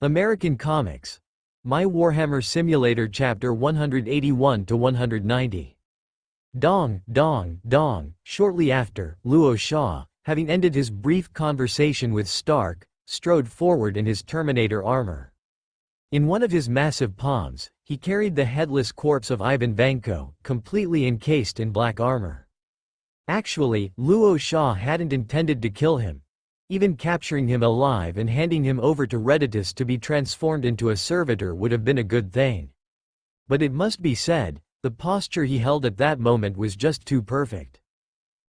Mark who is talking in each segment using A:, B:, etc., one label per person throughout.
A: American Comics. My Warhammer Simulator Chapter 181 to 190. Dong, dong, dong. Shortly after, Luo Sha, having ended his brief conversation with Stark, strode forward in his Terminator armor. In one of his massive palms, he carried the headless corpse of Ivan Vanko, completely encased in black armor. Actually, Luo Sha hadn't intended to kill him. Even capturing him alive and handing him over to Redditus to be transformed into a servitor would have been a good thing. But it must be said, the posture he held at that moment was just too perfect.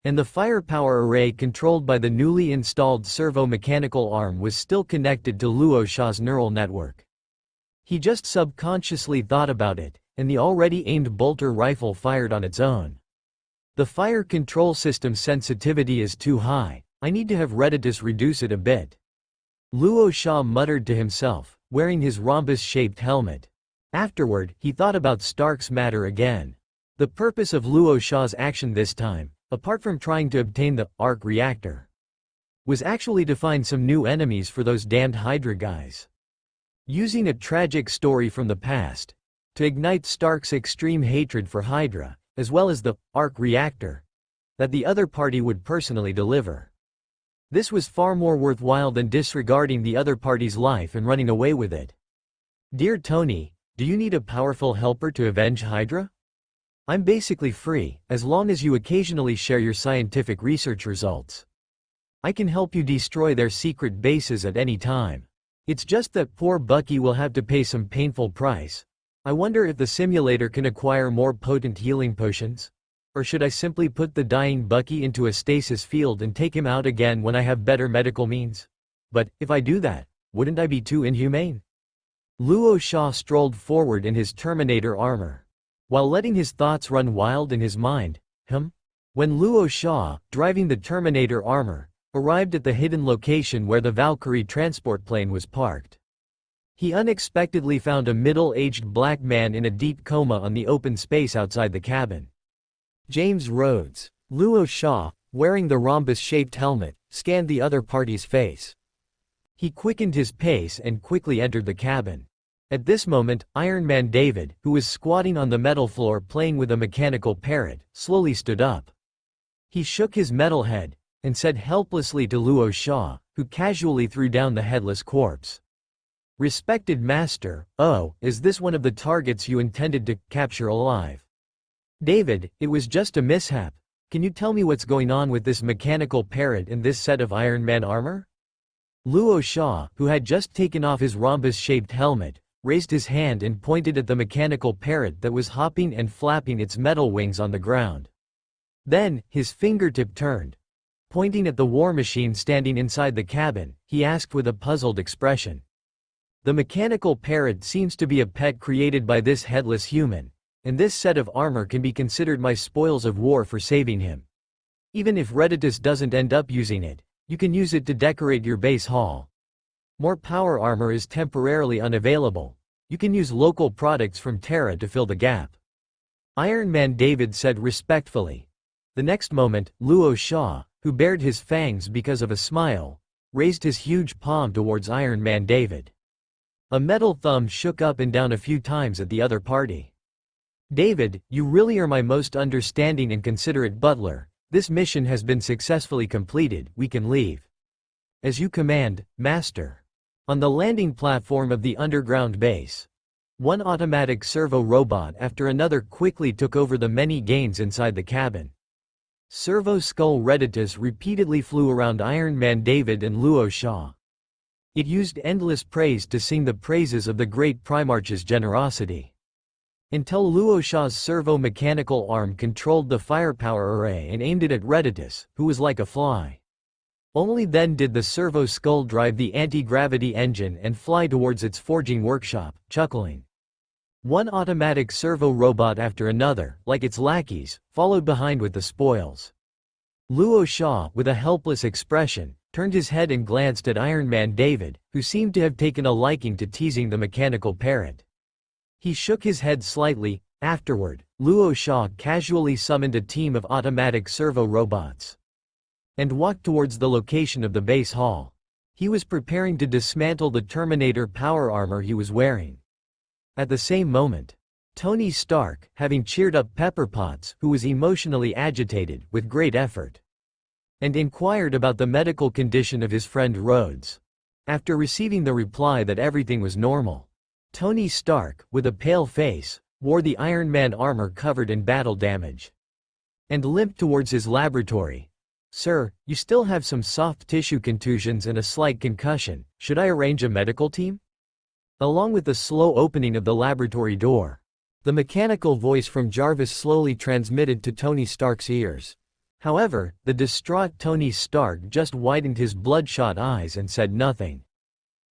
A: And the firepower array controlled by the newly installed servo-mechanical arm was still connected to Luo Sha's neural network. He just subconsciously thought about it, and the already aimed bolter rifle fired on its own. The fire control system's sensitivity is too high. I need to have Redditus reduce it a bit. Luo Sha muttered to himself, wearing his rhombus-shaped helmet. Afterward, he thought about Stark's matter again. The purpose of Luo Sha's action this time, apart from trying to obtain the arc reactor, was actually to find some new enemies for those damned Hydra guys. Using a tragic story from the past to ignite Stark's extreme hatred for Hydra, as well as the arc reactor that the other party would personally deliver. This was far more worthwhile than disregarding the other party's life and running away with it. Dear Tony, do you need a powerful helper to avenge Hydra? I'm basically free, as long as you occasionally share your scientific research results. I can help you destroy their secret bases at any time. It's just that poor Bucky will have to pay some painful price. I wonder if the simulator can acquire more potent healing potions? Or should I simply put the dying Bucky into a stasis field and take him out again when I have better medical means? But, if I do that, wouldn't I be too inhumane? Luo Sha strolled forward in his Terminator armor, while letting his thoughts run wild in his mind. When Luo Sha, driving the Terminator armor, arrived at the hidden location where the Valkyrie transport plane was parked, he unexpectedly found a middle-aged black man in a deep coma on the open space outside the cabin. James Rhodes. Luo Sha, wearing the rhombus-shaped helmet, scanned the other party's face. He quickened his pace and quickly entered the cabin. At this moment, Iron Man David, who was squatting on the metal floor playing with a mechanical parrot, slowly stood up. He shook his metal head and said helplessly to Luo Sha, who casually threw down the headless corpse. "Respected master, is this one of the targets you intended to capture alive?" "David, it was just a mishap. Can you tell me what's going on with this mechanical parrot and this set of Iron Man armor?" Luo Sha, who had just taken off his rhombus-shaped helmet, raised his hand and pointed at the mechanical parrot that was hopping and flapping its metal wings on the ground. Then, his fingertip turned. Pointing at the war machine standing inside the cabin, he asked with a puzzled expression. "The mechanical parrot seems to be a pet created by this headless human. And this set of armor can be considered my spoils of war for saving him. Even if Redditus doesn't end up using it, you can use it to decorate your base hall. More power armor is temporarily unavailable. You can use local products from Terra to fill the gap." Iron Man David said respectfully. The next moment, Luo Sha, who bared his fangs because of a smile, raised his huge palm towards Iron Man David. A metal thumb shook up and down a few times at the other party. "David, you really are my most understanding and considerate butler. This mission has been successfully completed, we can leave." "As you command, master." On the landing platform of the underground base, one automatic servo robot after another quickly took over the many gains inside the cabin. Servo Skull Redditus repeatedly flew around Iron Man David and Luo Sha. It used endless praise to sing the praises of the great Primarch's generosity. Until Luo Sha's servo-mechanical arm controlled the firepower array and aimed it at Redditus, who was like a fly. Only then did the servo skull drive the anti-gravity engine and fly towards its forging workshop, chuckling. One automatic servo robot after another, like its lackeys, followed behind with the spoils. Luo Sha, with a helpless expression, turned his head and glanced at Iron Man David, who seemed to have taken a liking to teasing the mechanical parrot. He shook his head slightly. Afterward, Luo Sha casually summoned a team of automatic servo robots and walked towards the location of the base hall. He was preparing to dismantle the Terminator power armor he was wearing. At the same moment, Tony Stark, having cheered up Pepper Potts, who was emotionally agitated, with great effort, and inquired about the medical condition of his friend Rhodes. After receiving the reply that everything was normal, Tony Stark, with a pale face, wore the Iron Man armor covered in battle damage, and limped towards his laboratory. "Sir, you still have some soft tissue contusions and a slight concussion. Should I arrange a medical team?" Along with the slow opening of the laboratory door, the mechanical voice from Jarvis slowly transmitted to Tony Stark's ears. However, the distraught Tony Stark just widened his bloodshot eyes and said nothing.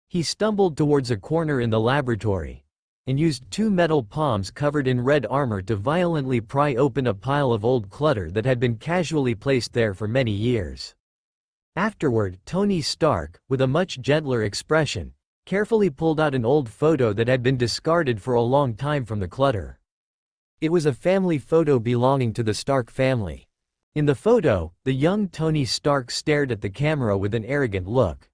A: He stumbled towards a corner in the laboratory, and used two metal palms covered in red armor to violently pry open a pile of old clutter that had been casually placed there for many years. Afterward, Tony Stark, with a much gentler expression, carefully pulled out an old photo that had been discarded for a long time from the clutter. It was a family photo belonging to the Stark family. In the photo, the young Tony Stark stared at the camera with an arrogant look.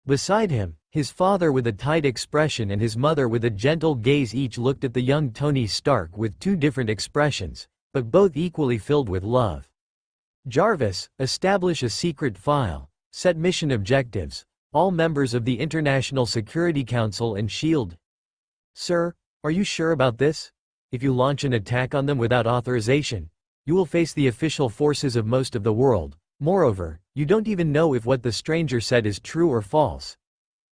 A: Beside him, his father with a tight expression and his mother with a gentle gaze each looked at the young Tony Stark with two different expressions, but both equally filled with love. Jarvis, establish a secret file, set mission objectives, all members of the International Security Council and S.H.I.E.L.D. Sir, are you sure about this? If you launch an attack on them without authorization, you will face the official forces of most of the world. Moreover, you don't even know if what the stranger said is true or false.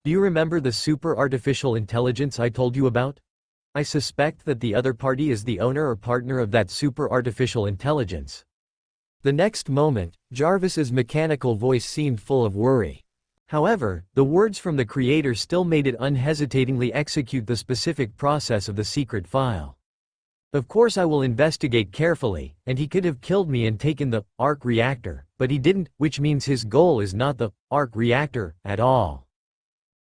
A: Do you remember the super artificial intelligence I told you about? I suspect that the other party is the owner or partner of that super artificial intelligence. The next moment, Jarvis's mechanical voice seemed full of worry. However, the words from the creator still made it unhesitatingly execute the specific process of the secret file. Of course I will investigate carefully, and he could have killed me and taken the arc reactor, but he didn't, which means his goal is not the arc reactor at all.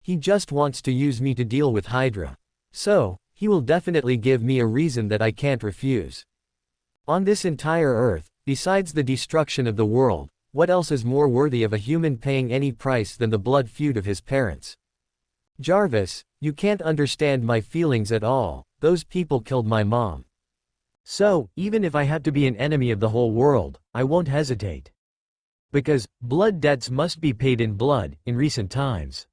A: He just wants to use me to deal with Hydra. So, he will definitely give me a reason that I can't refuse. On this entire Earth, besides the destruction of the world, what else is more worthy of a human paying any price than the blood feud of his parents? Jarvis, you can't understand my feelings at all. Those people killed my mom. So, even if I have to be an enemy of the whole world, I won't hesitate. Because, blood debts must be paid in blood, in recent times.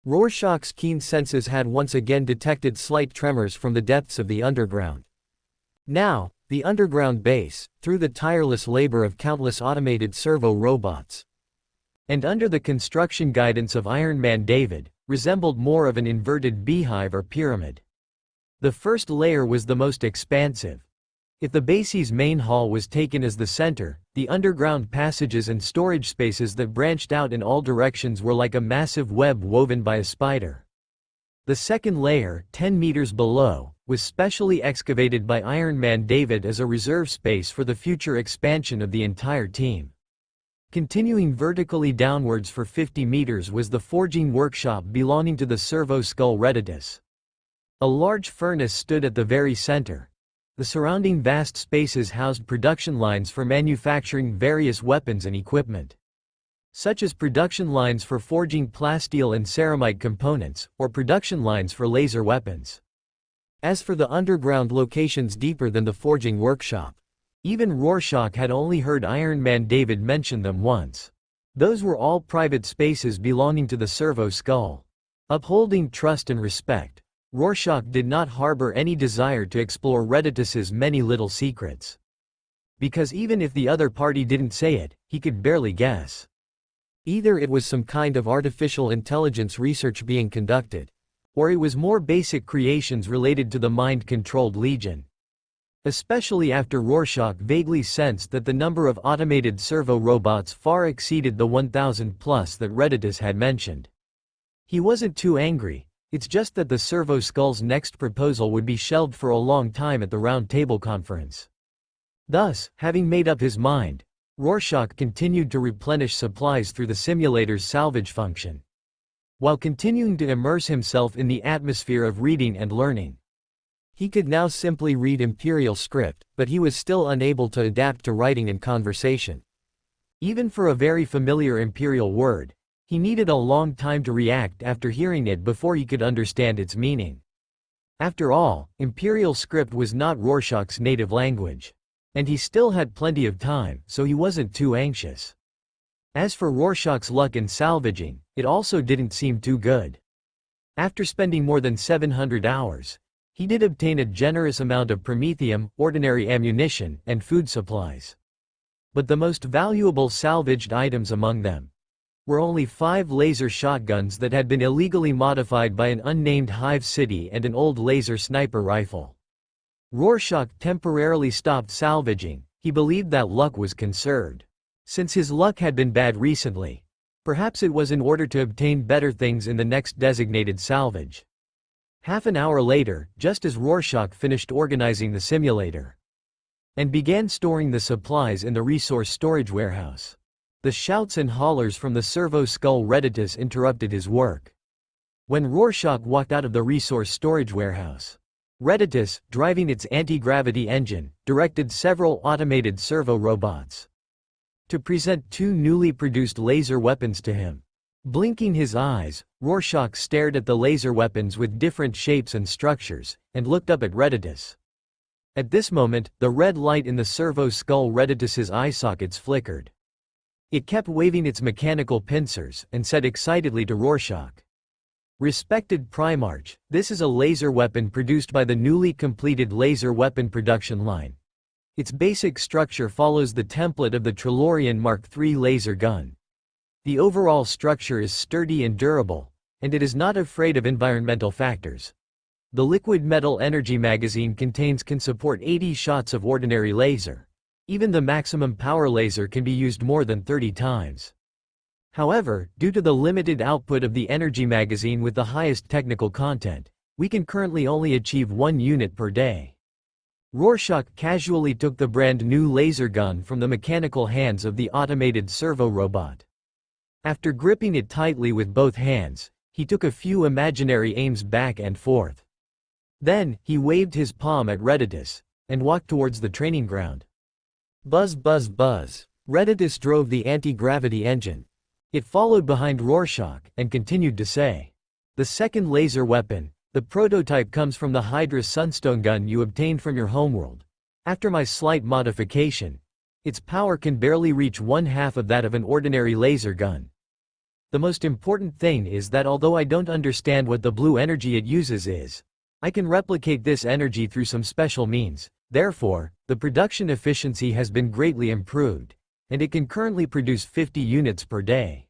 A: Rorschach's keen senses had once again detected slight tremors from the depths of the underground. Now, the underground base, through the tireless labor of countless automated servo robots, and under the construction guidance of Iron Man David, resembled more of an inverted beehive or pyramid. The first layer was the most expansive. If the base's main hall was taken as the center, the underground passages and storage spaces that branched out in all directions were like a massive web woven by a spider. The second layer, 10 meters below, was specially excavated by Iron Man David as a reserve space for the future expansion of the entire team. Continuing vertically downwards for 50 meters was the forging workshop belonging to the servo skull Reditus. A large furnace stood at the very center. The surrounding vast spaces housed production lines for manufacturing various weapons and equipment, such as production lines for forging plasteel and ceramite components, or production lines for laser weapons. As for the underground locations deeper than the forging workshop, even Rorschach had only heard Iron Man David mention them once. Those were all private spaces belonging to the servo skull. Upholding trust and respect, Rorschach did not harbor any desire to explore Reditus's many little secrets. Because even if the other party didn't say it, he could barely guess. Either it was some kind of artificial intelligence research being conducted, or it was more basic creations related to the mind-controlled Legion. Especially after Rorschach vaguely sensed that the number of automated servo robots far exceeded the 1,000 plus that Reditus had mentioned. He wasn't too angry. It's just that the servo skull's next proposal would be shelved for a long time at the Round Table Conference. Thus, having made up his mind, Rorschach continued to replenish supplies through the simulator's salvage function, while continuing to immerse himself in the atmosphere of reading and learning. He could now simply read Imperial script, but he was still unable to adapt to writing and conversation. Even for a very familiar Imperial word, He needed a long time to react after hearing it before he could understand its meaning. After all, Imperial script was not Rorschach's native language. And he still had plenty of time, so he wasn't too anxious. As for Rorschach's luck in salvaging, it also didn't seem too good. After spending more than 700 hours, he did obtain a generous amount of promethium, ordinary ammunition, and food supplies. But the most valuable salvaged items among them were only 5 laser shotguns that had been illegally modified by an unnamed Hive City and an old laser sniper rifle. Rorschach temporarily stopped salvaging. He believed that luck was conserved. Since his luck had been bad recently, perhaps it was in order to obtain better things in the next designated salvage. Half an hour later, just as Rorschach finished organizing the simulator and began storing the supplies in the resource storage warehouse, the shouts and hollers from the servo-skull Reditus interrupted his work. When Rorschach walked out of the resource storage warehouse, Reditus, driving its anti-gravity engine, directed several automated servo-robots to present 2 newly produced laser weapons to him. Blinking his eyes, Rorschach stared at the laser weapons with different shapes and structures, and looked up at Reditus. At this moment, the red light in the servo-skull Reditus's eye sockets flickered. It kept waving its mechanical pincers, and said excitedly to Rorschach, "Respected Primarch, this is a laser weapon produced by the newly completed laser weapon production line. Its basic structure follows the template of the Trilorian Mark III laser gun. The overall structure is sturdy and durable, and it is not afraid of environmental factors. The liquid metal energy magazine can support 80 shots of ordinary laser. Even the maximum power laser can be used more than 30 times. However, due to the limited output of the energy magazine with the highest technical content, we can currently only achieve 1 unit per day." Rorschach casually took the brand new laser gun from the mechanical hands of the automated servo robot. After gripping it tightly with both hands, he took a few imaginary aims back and forth. Then, he waved his palm at Reditus and walked towards the training ground. Buzz buzz buzz. Reditus drove the anti-gravity engine. It followed behind Rorschach and continued to say, "The second laser weapon, the prototype, comes from the Hydra Sunstone gun you obtained from your homeworld. After my slight modification, its power can barely reach 1/2 of that of an ordinary laser gun. The most important thing is that although I don't understand what the blue energy it uses is, I can replicate this energy through some special means. Therefore, the production efficiency has been greatly improved, and it can currently produce 50 units per day."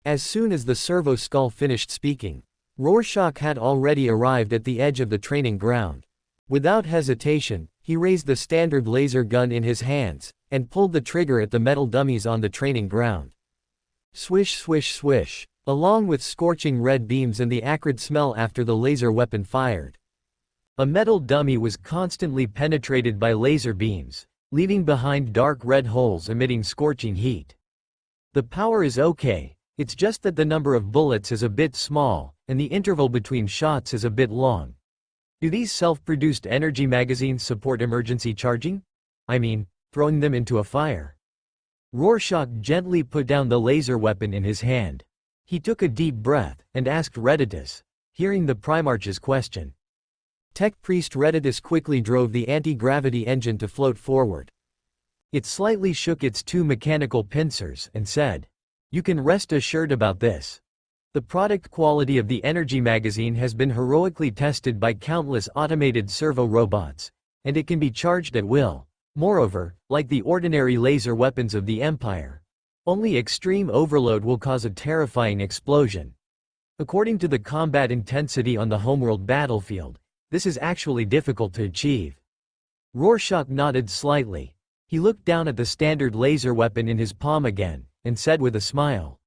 A: As soon as the servo skull finished speaking, Rorschach had already arrived at the edge of the training ground. Without hesitation, he raised the standard laser gun in his hands, and pulled the trigger at the metal dummies on the training ground. Swish swish swish, along with scorching red beams and the acrid smell after the laser weapon fired. A metal dummy was constantly penetrated by laser beams, leaving behind dark red holes emitting scorching heat. "The power is okay, it's just that the number of bullets is a bit small, and the interval between shots is a bit long. Do these self-produced energy magazines support emergency charging? I mean, throwing them into a fire?" Rorschach gently put down the laser weapon in his hand. He took a deep breath, and asked Reditus, hearing the Primarch's question. Tech Priest Reditus quickly drove the anti-gravity engine to float forward. It slightly shook its 2 mechanical pincers and said, "You can rest assured about this. The product quality of the energy magazine has been heroically tested by countless automated servo robots, and it can be charged at will. Moreover, like the ordinary laser weapons of the Empire, only extreme overload will cause a terrifying explosion. According to the combat intensity on the homeworld battlefield, this is actually difficult to achieve." Rorschach nodded slightly. He looked down at the standard laser weapon in his palm again, and said with a smile,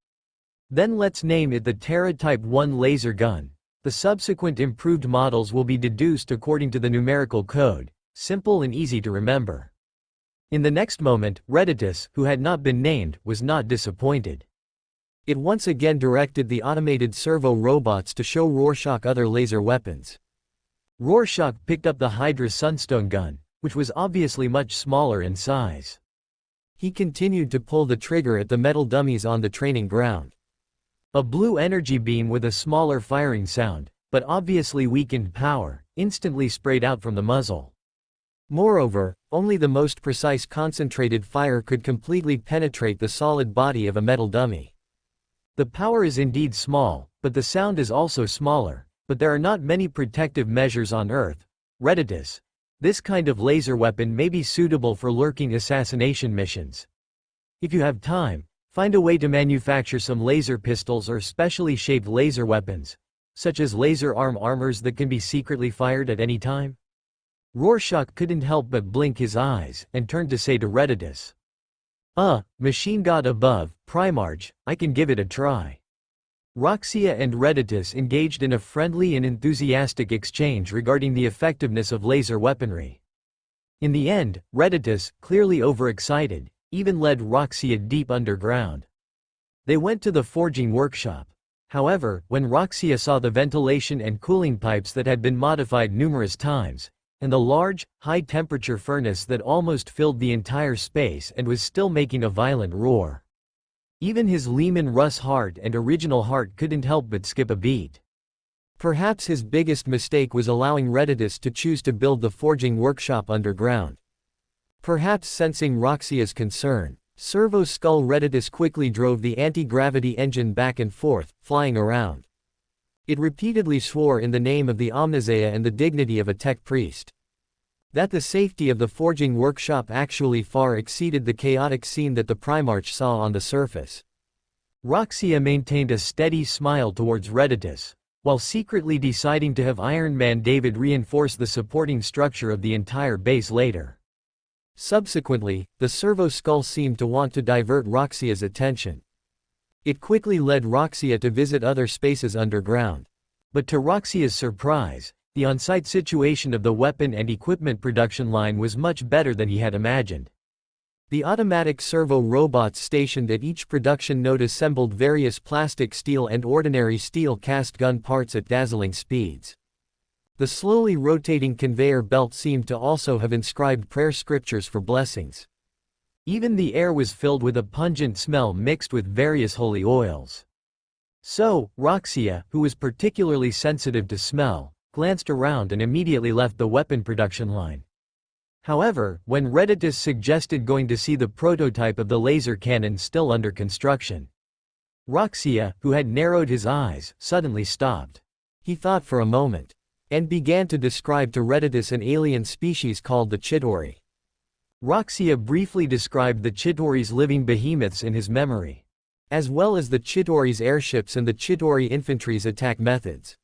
A: "Then let's name it the Terra Type 1 laser gun. The subsequent improved models will be deduced according to the numerical code, simple and easy to remember." In the next moment, Reditus, who had not been named, was not disappointed. It once again directed the automated servo robots to show Rorschach other laser weapons. Rorschach picked up the Hydra Sunstone gun, which was obviously much smaller in size. He continued to pull the trigger at the metal dummies on the training ground. A blue energy beam with a smaller firing sound, but obviously weakened power, instantly sprayed out from the muzzle. Moreover, only the most precise concentrated fire could completely penetrate the solid body of a metal dummy. The power is indeed small, but the sound is also smaller, but there are not many protective measures on Earth. Redditus. This kind of laser weapon may be suitable for lurking assassination missions. If you have time, find a way to manufacture some laser pistols or specially shaped laser weapons, such as laser armors that can be secretly fired at any time. Rorschach couldn't help but blink his eyes, and turned to say to Redditus, Machine God above, Primarch, I can give it a try. Roxia and Redditus engaged in a friendly and enthusiastic exchange regarding the effectiveness of laser weaponry. In the end, Redditus, clearly overexcited, even led Roxia deep underground. They went to the forging workshop. However, when Roxia saw the ventilation and cooling pipes that had been modified numerous times, and the large, high-temperature furnace that almost filled the entire space and was still making a violent roar, even his Lehman Russ heart and original heart couldn't help but skip a beat. Perhaps his biggest mistake was allowing Redditus to choose to build the forging workshop underground. Perhaps sensing Roxia's concern, Servo Skull Redditus quickly drove the anti-gravity engine back and forth, flying around. It repeatedly swore in the name of the Omnizeia and the dignity of a tech priest that the safety of the forging workshop actually far exceeded the chaotic scene that the Primarch saw on the surface. Roxia maintained a steady smile towards Redditus, while secretly deciding to have Iron Man David reinforce the supporting structure of the entire base later. Subsequently, the Servo Skull seemed to want to divert Roxia's attention. It quickly led Roxia to visit other spaces underground. But to Roxia's surprise, the on-site situation of the weapon and equipment production line was much better than he had imagined. The automatic servo robots stationed at each production node assembled various plastic steel and ordinary steel cast gun parts at dazzling speeds. The slowly rotating conveyor belt seemed to also have inscribed prayer scriptures for blessings. Even the air was filled with a pungent smell mixed with various holy oils. So, Roxia, who was particularly sensitive to smell, glanced around and immediately left the weapon production line. However, when Redditus suggested going to see the prototype of the laser cannon still under construction, Roxia, who had narrowed his eyes, suddenly stopped. He thought for a moment, and began to describe to Redditus an alien species called the Chitauri. Roxia briefly described the Chitauri's living behemoths in his memory, as well as the Chitauri's airships and the Chitauri infantry's attack methods.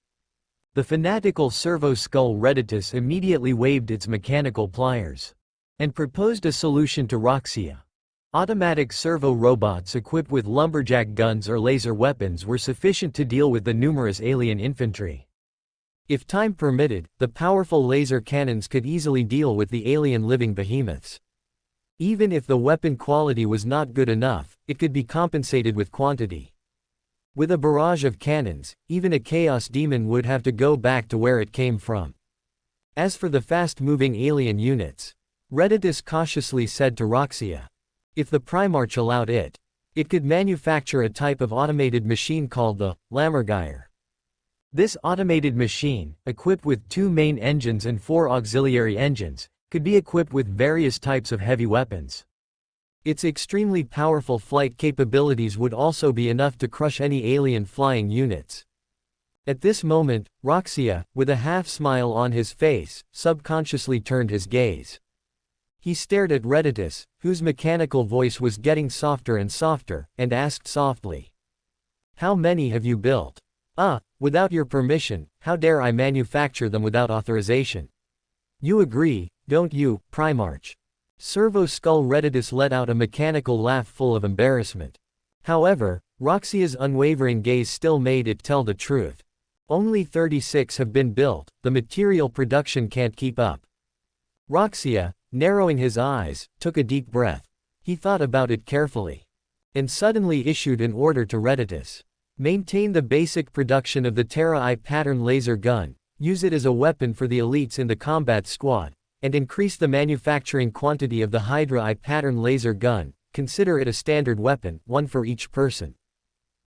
A: The fanatical Servo Skull Redditus immediately waved its mechanical pliers and proposed a solution to Roxia. Automatic servo robots equipped with lumberjack guns or laser weapons were sufficient to deal with the numerous alien infantry. If time permitted, the powerful laser cannons could easily deal with the alien living behemoths. Even if the weapon quality was not good enough, it could be compensated with quantity. With a barrage of cannons, even a Chaos Demon would have to go back to where it came from. As for the fast-moving alien units, Redditus cautiously said to Roxia, if the Primarch allowed it, it could manufacture a type of automated machine called the Lammergeier. This automated machine, equipped with 2 main engines and 4 auxiliary engines, could be equipped with various types of heavy weapons. Its extremely powerful flight capabilities would also be enough to crush any alien flying units. At this moment, Roxia, with a half-smile on his face, subconsciously turned his gaze. He stared at Redditus, whose mechanical voice was getting softer and softer, and asked softly, "How many have you built?" Without your permission, how dare I manufacture them without authorization? You agree, don't you, Primarch?" Servo Skull Redditus let out a mechanical laugh full of embarrassment. However, Roxia's unwavering gaze still made it tell the truth. Only 36 have been built, the material production can't keep up. Roxia, narrowing his eyes, took a deep breath. He thought about it carefully, and suddenly issued an order to Redditus. Maintain the basic production of the Terra I pattern laser gun, use it as a weapon for the elites in the combat squad, and increase the manufacturing quantity of the Hydra I pattern laser gun, consider it a standard weapon, one for each person.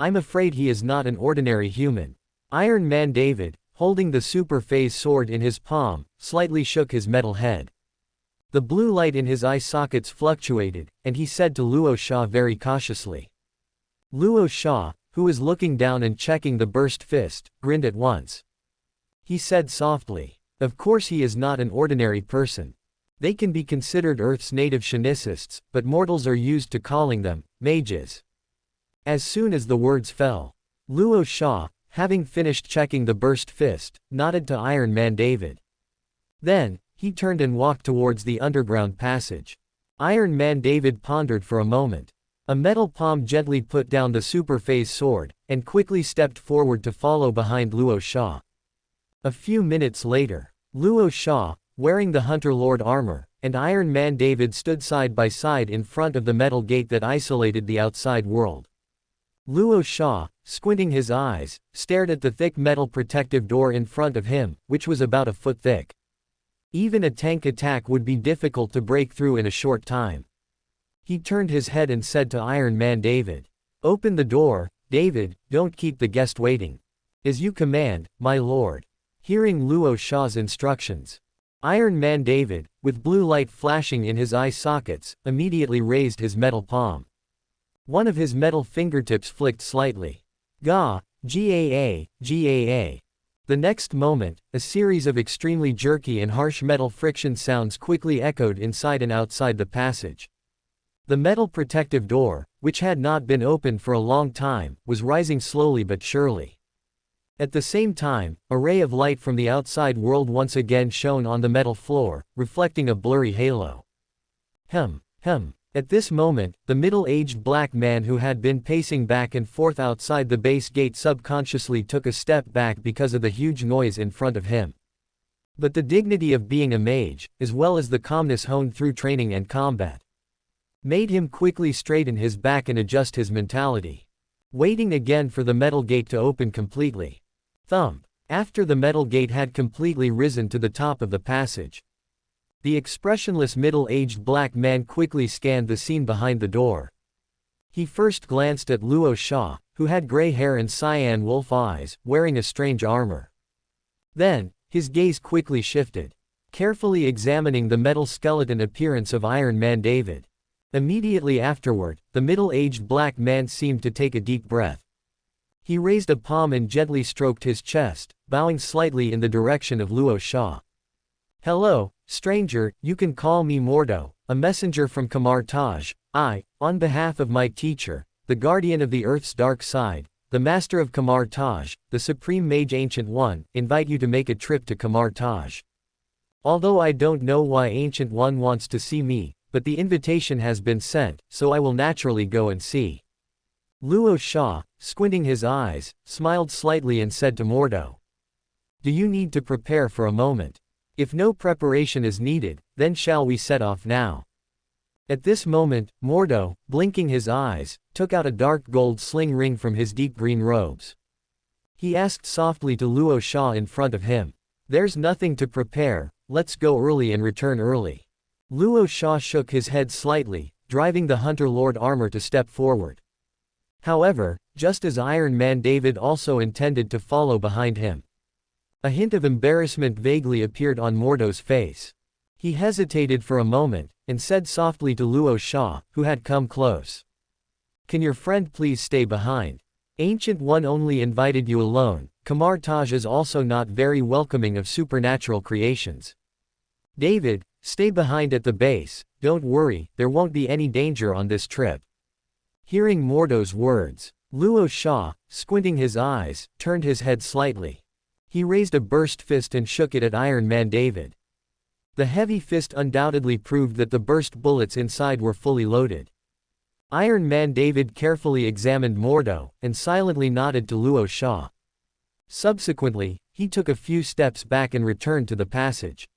A: I'm afraid he is not an ordinary human. Iron Man David, holding the super phase sword in his palm, slightly shook his metal head. The blue light in his eye sockets fluctuated, and he said to Luo Sha very cautiously. Luo Sha, who was looking down and checking the burst fist, grinned at once. He said softly, "Of course he is not an ordinary person. They can be considered Earth's native shenanicists, but mortals are used to calling them mages." As soon as the words fell, Luo Sha, having finished checking the burst fist, nodded to Iron Man David. Then, he turned and walked towards the underground passage. Iron Man David pondered for a moment. A metal palm gently put down the super phase sword, and quickly stepped forward to follow behind Luo Sha. A few minutes later, Luo Sha, wearing the Hunter Lord armor, and Iron Man David stood side by side in front of the metal gate that isolated the outside world. Luo Sha, squinting his eyes, stared at the thick metal protective door in front of him, which was about a foot thick. Even a tank attack would be difficult to break through in a short time. He turned his head and said to Iron Man David, "Open the door, David, don't keep the guest waiting." "As you command, my lord." Hearing Luo Sha's instructions, Iron Man David, with blue light flashing in his eye sockets, immediately raised his metal palm. One of his metal fingertips flicked slightly. "Ga, GAA, GAA." The next moment, a series of extremely jerky and harsh metal friction sounds quickly echoed inside and outside the passage. The metal protective door, which had not been opened for a long time, was rising slowly but surely. At the same time, a ray of light from the outside world once again shone on the metal floor, reflecting a blurry halo. Hem. At this moment, the middle-aged black man who had been pacing back and forth outside the base gate subconsciously took a step back because of the huge noise in front of him. But the dignity of being a mage, as well as the calmness honed through training and combat, made him quickly straighten his back and adjust his mentality. Waiting again for the metal gate to open completely. Thump. After the metal gate had completely risen to the top of the passage, the expressionless middle-aged black man quickly scanned the scene behind the door. He first glanced at Luo Sha, who had gray hair and cyan wolf eyes, wearing a strange armor. Then, his gaze quickly shifted, carefully examining the metal skeleton appearance of Iron Man David. Immediately afterward, the middle-aged black man seemed to take a deep breath. He raised a palm and gently stroked his chest, bowing slightly in the direction of Luo Sha. "Hello, stranger, you can call me Mordo, a messenger from Kamar Taj. I, on behalf of my teacher, the guardian of the Earth's dark side, the master of Kamar Taj, the supreme mage Ancient One, invite you to make a trip to Kamar Taj. Although I don't know why Ancient One wants to see me, but the invitation has been sent, so I will naturally go and see." Luo Sha, squinting his eyes, smiled slightly and said to Mordo, "Do you need to prepare for a moment? If no preparation is needed, then shall we set off now?" At this moment, Mordo, blinking his eyes, took out a dark gold sling ring from his deep green robes. He asked softly to Luo Sha in front of him, "There's nothing to prepare, let's go early and return early." Luo Sha shook his head slightly, driving the Hunter Lord armor to step forward. However, just as Iron Man David also intended to follow behind him, a hint of embarrassment vaguely appeared on Mordo's face. He hesitated for a moment, and said softly to Luo Sha, who had come close, "Can your friend please stay behind? Ancient One only invited you alone. Kamar Taj is also not very welcoming of supernatural creations. David, stay behind at the base, don't worry, there won't be any danger on this trip." Hearing Mordo's words, Luo Sha, squinting his eyes, turned his head slightly. He raised a burst fist and shook it at Iron Man David. The heavy fist undoubtedly proved that the burst bullets inside were fully loaded. Iron Man David carefully examined Mordo, and silently nodded to Luo Sha. Subsequently, he took a few steps back and returned to the passage.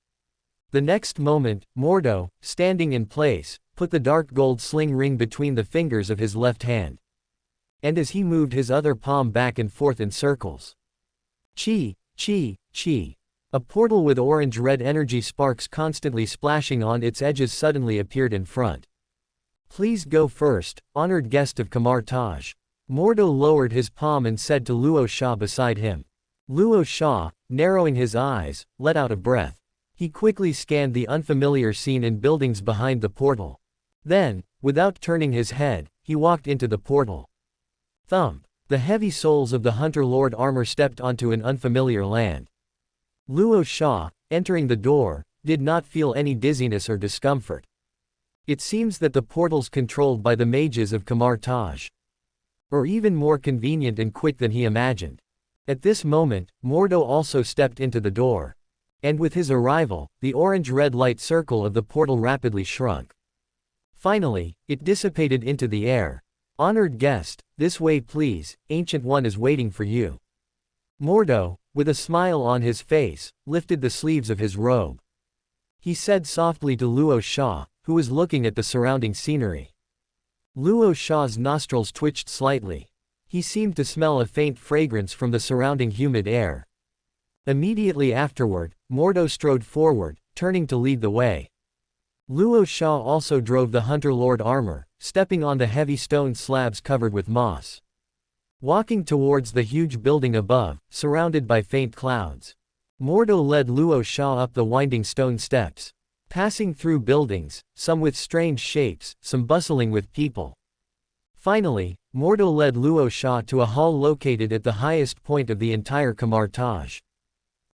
A: The next moment, Mordo, standing in place, put the dark gold sling ring between the fingers of his left hand. And as he moved his other palm back and forth in circles, chi, chi, chi. A portal with orange-red energy sparks constantly splashing on its edges suddenly appeared in front. "Please go first, honored guest of Kamar Taj." Mordo lowered his palm and said to Luo Sha beside him. Luo Sha, narrowing his eyes, let out a breath. He quickly scanned the unfamiliar scene in buildings behind the portal. Then, without turning his head, he walked into the portal. Thump! The heavy soles of the Hunter Lord armor stepped onto an unfamiliar land. Luo Sha, entering the door, did not feel any dizziness or discomfort. It seems that the portal's controlled by the mages of Kamar Taj. Or even more convenient and quick than he imagined. At this moment, Mordo also stepped into the door. And with his arrival, the orange-red light circle of the portal rapidly shrunk. Finally, it dissipated into the air. Honored guest, this way please, Ancient One is waiting for you. Mordo, with a smile on his face, lifted the sleeves of his robe. He said softly to Luo Sha, who was looking at the surrounding scenery. Luo Sha's nostrils twitched slightly. He seemed to smell a faint fragrance from the surrounding humid air. Immediately afterward, Mordo strode forward, turning to lead the way. Luo Sha also drove the Hunter Lord armor, stepping on the heavy stone slabs covered with moss. Walking towards the huge building above, surrounded by faint clouds. Mordo led Luo Sha up the winding stone steps. Passing through buildings, some with strange shapes, some bustling with people. Finally, Mordo led Luo Sha to a hall located at the highest point of the entire Kamar Taj.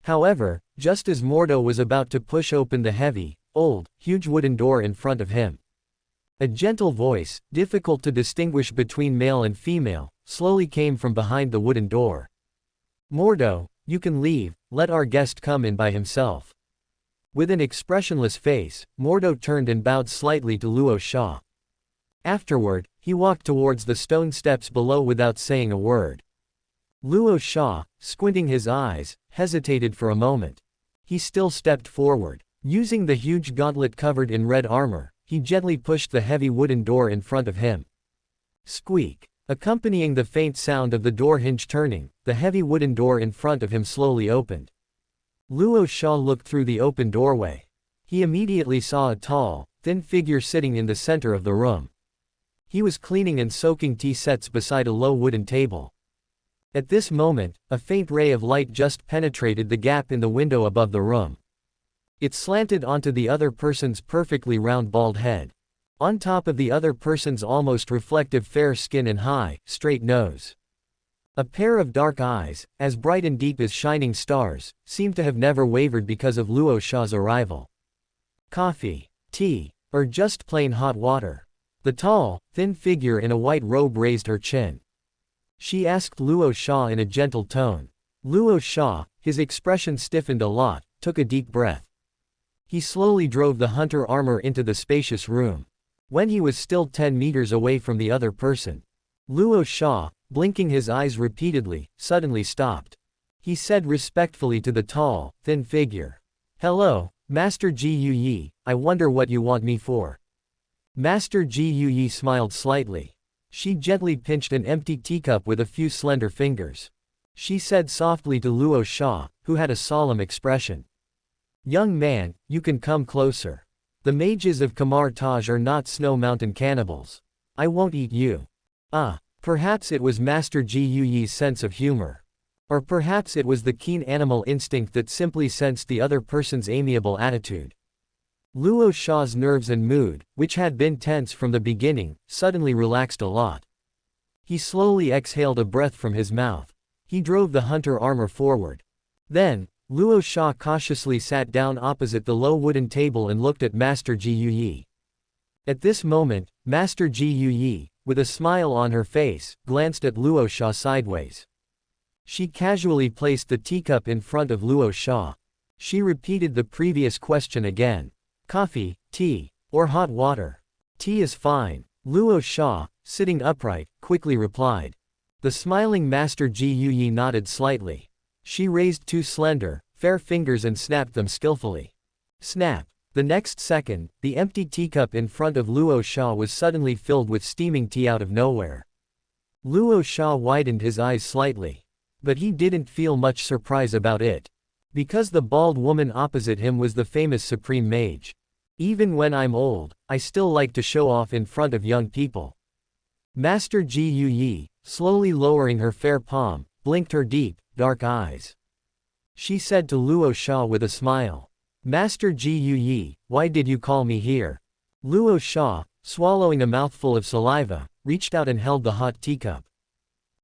A: However, just as Mordo was about to push open the heavy, old, huge wooden door in front of him, a gentle voice, difficult to distinguish between male and female, slowly came from behind the wooden door. Mordo, you can leave, let our guest come in by himself. With an expressionless face, Mordo turned and bowed slightly to Luo Sha. Afterward, he walked towards the stone steps below without saying a word. Luo Sha, squinting his eyes, hesitated for a moment. He still stepped forward. Using the huge gauntlet covered in red armor, he gently pushed the heavy wooden door in front of him. Squeak! Accompanying the faint sound of the door hinge turning, the heavy wooden door in front of him slowly opened. Luo Sha looked through the open doorway. He immediately saw a tall, thin figure sitting in the center of the room. He was cleaning and soaking tea sets beside a low wooden table. At this moment, a faint ray of light just penetrated the gap in the window above the room. It slanted onto the other person's perfectly round bald head. On top of the other person's almost reflective fair skin and high, straight nose. A pair of dark eyes, as bright and deep as shining stars, seemed to have never wavered because of Luo Sha's arrival. Coffee, tea, or just plain hot water? The tall, thin figure in a white robe raised her chin. She asked Luo Sha in a gentle tone. Luo Sha, his expression stiffened a lot, took a deep breath. He slowly drove the hunter armor into the spacious room. When he was still 10 meters away from the other person, Luo Sha, blinking his eyes repeatedly, suddenly stopped. He said respectfully to the tall, thin figure. Hello, Master Ji Yi, I wonder what you want me for. Master Ji Yi smiled slightly. She gently pinched an empty teacup with a few slender fingers. She said softly to Luo Sha, who had a solemn expression. Young man, you can come closer. The mages of Kamar Taj are not snow mountain cannibals. I won't eat you. Perhaps it was Master Ji Yi's sense of humor. Or perhaps it was the keen animal instinct that simply sensed the other person's amiable attitude. Luo Sha's nerves and mood, which had been tense from the beginning, suddenly relaxed a lot. He slowly exhaled a breath from his mouth. He drove the hunter armor forward. Then, Luo Sha cautiously sat down opposite the low wooden table and looked at Master Ji Yi. At this moment, Master Ji Yi, with a smile on her face, glanced at Luo Sha sideways. She casually placed the teacup in front of Luo Sha. She repeated the previous question again. Coffee, tea, or hot water? Tea is fine. Luo Sha, sitting upright, quickly replied. The smiling Master Ji Yi nodded slightly. She raised two slender, fair fingers and snapped them skillfully. Snap! The next second, the empty teacup in front of Luo Sha was suddenly filled with steaming tea out of nowhere. Luo Sha widened his eyes slightly. But he didn't feel much surprise about it. Because the bald woman opposite him was the famous Supreme Mage. Even when I'm old, I still like to show off in front of young people. Master Ji Yi, slowly lowering her fair palm, blinked her deep, dark eyes. She said to Luo Sha with a smile. Master Ji Yi, why did you call me here? Luo Sha, swallowing a mouthful of saliva, reached out and held the hot teacup.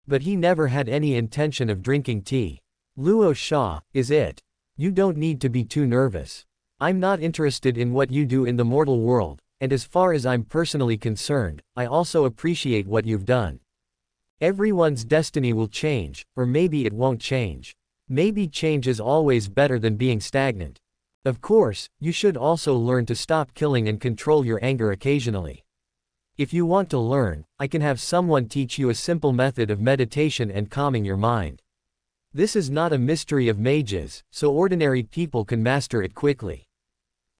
A: But he never had any intention of drinking tea. Luo Sha, is it? You don't need to be too nervous. I'm not interested in what you do in the mortal world, and as far as I'm personally concerned, I also appreciate what you've done. Everyone's destiny will change, or maybe it won't change. Maybe change is always better than being stagnant. Of course, you should also learn to stop killing and control your anger occasionally. If you want to learn, I can have someone teach you a simple method of meditation and calming your mind. This is not a mystery of mages, so ordinary people can master it quickly.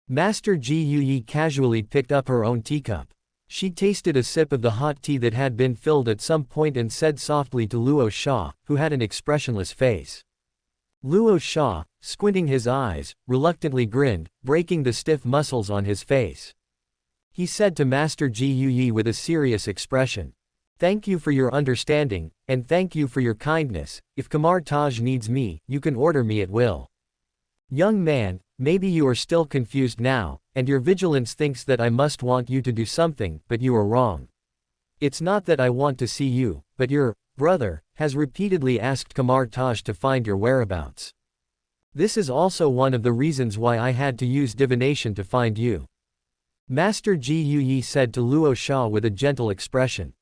A: Master Ji Yi casually picked up her own teacup. She tasted a sip of the hot tea that had been filled at some point and said softly to Luo Sha, who had an expressionless face. Luo Sha, squinting his eyes, reluctantly grinned, breaking the stiff muscles on his face. He said to Master Ji Yi with a serious expression. Thank you for your understanding, and thank you for your kindness. If Kamar Taj needs me, you can order me at will. Young man, maybe you are still confused now, and your vigilance thinks that I must want you to do something, but you are wrong. It's not that I want to see you, but your brother has repeatedly asked Kamar Taj to find your whereabouts. This is also one of the reasons why I had to use divination to find you. Master Ji Yi said to Luo Sha with a gentle expression.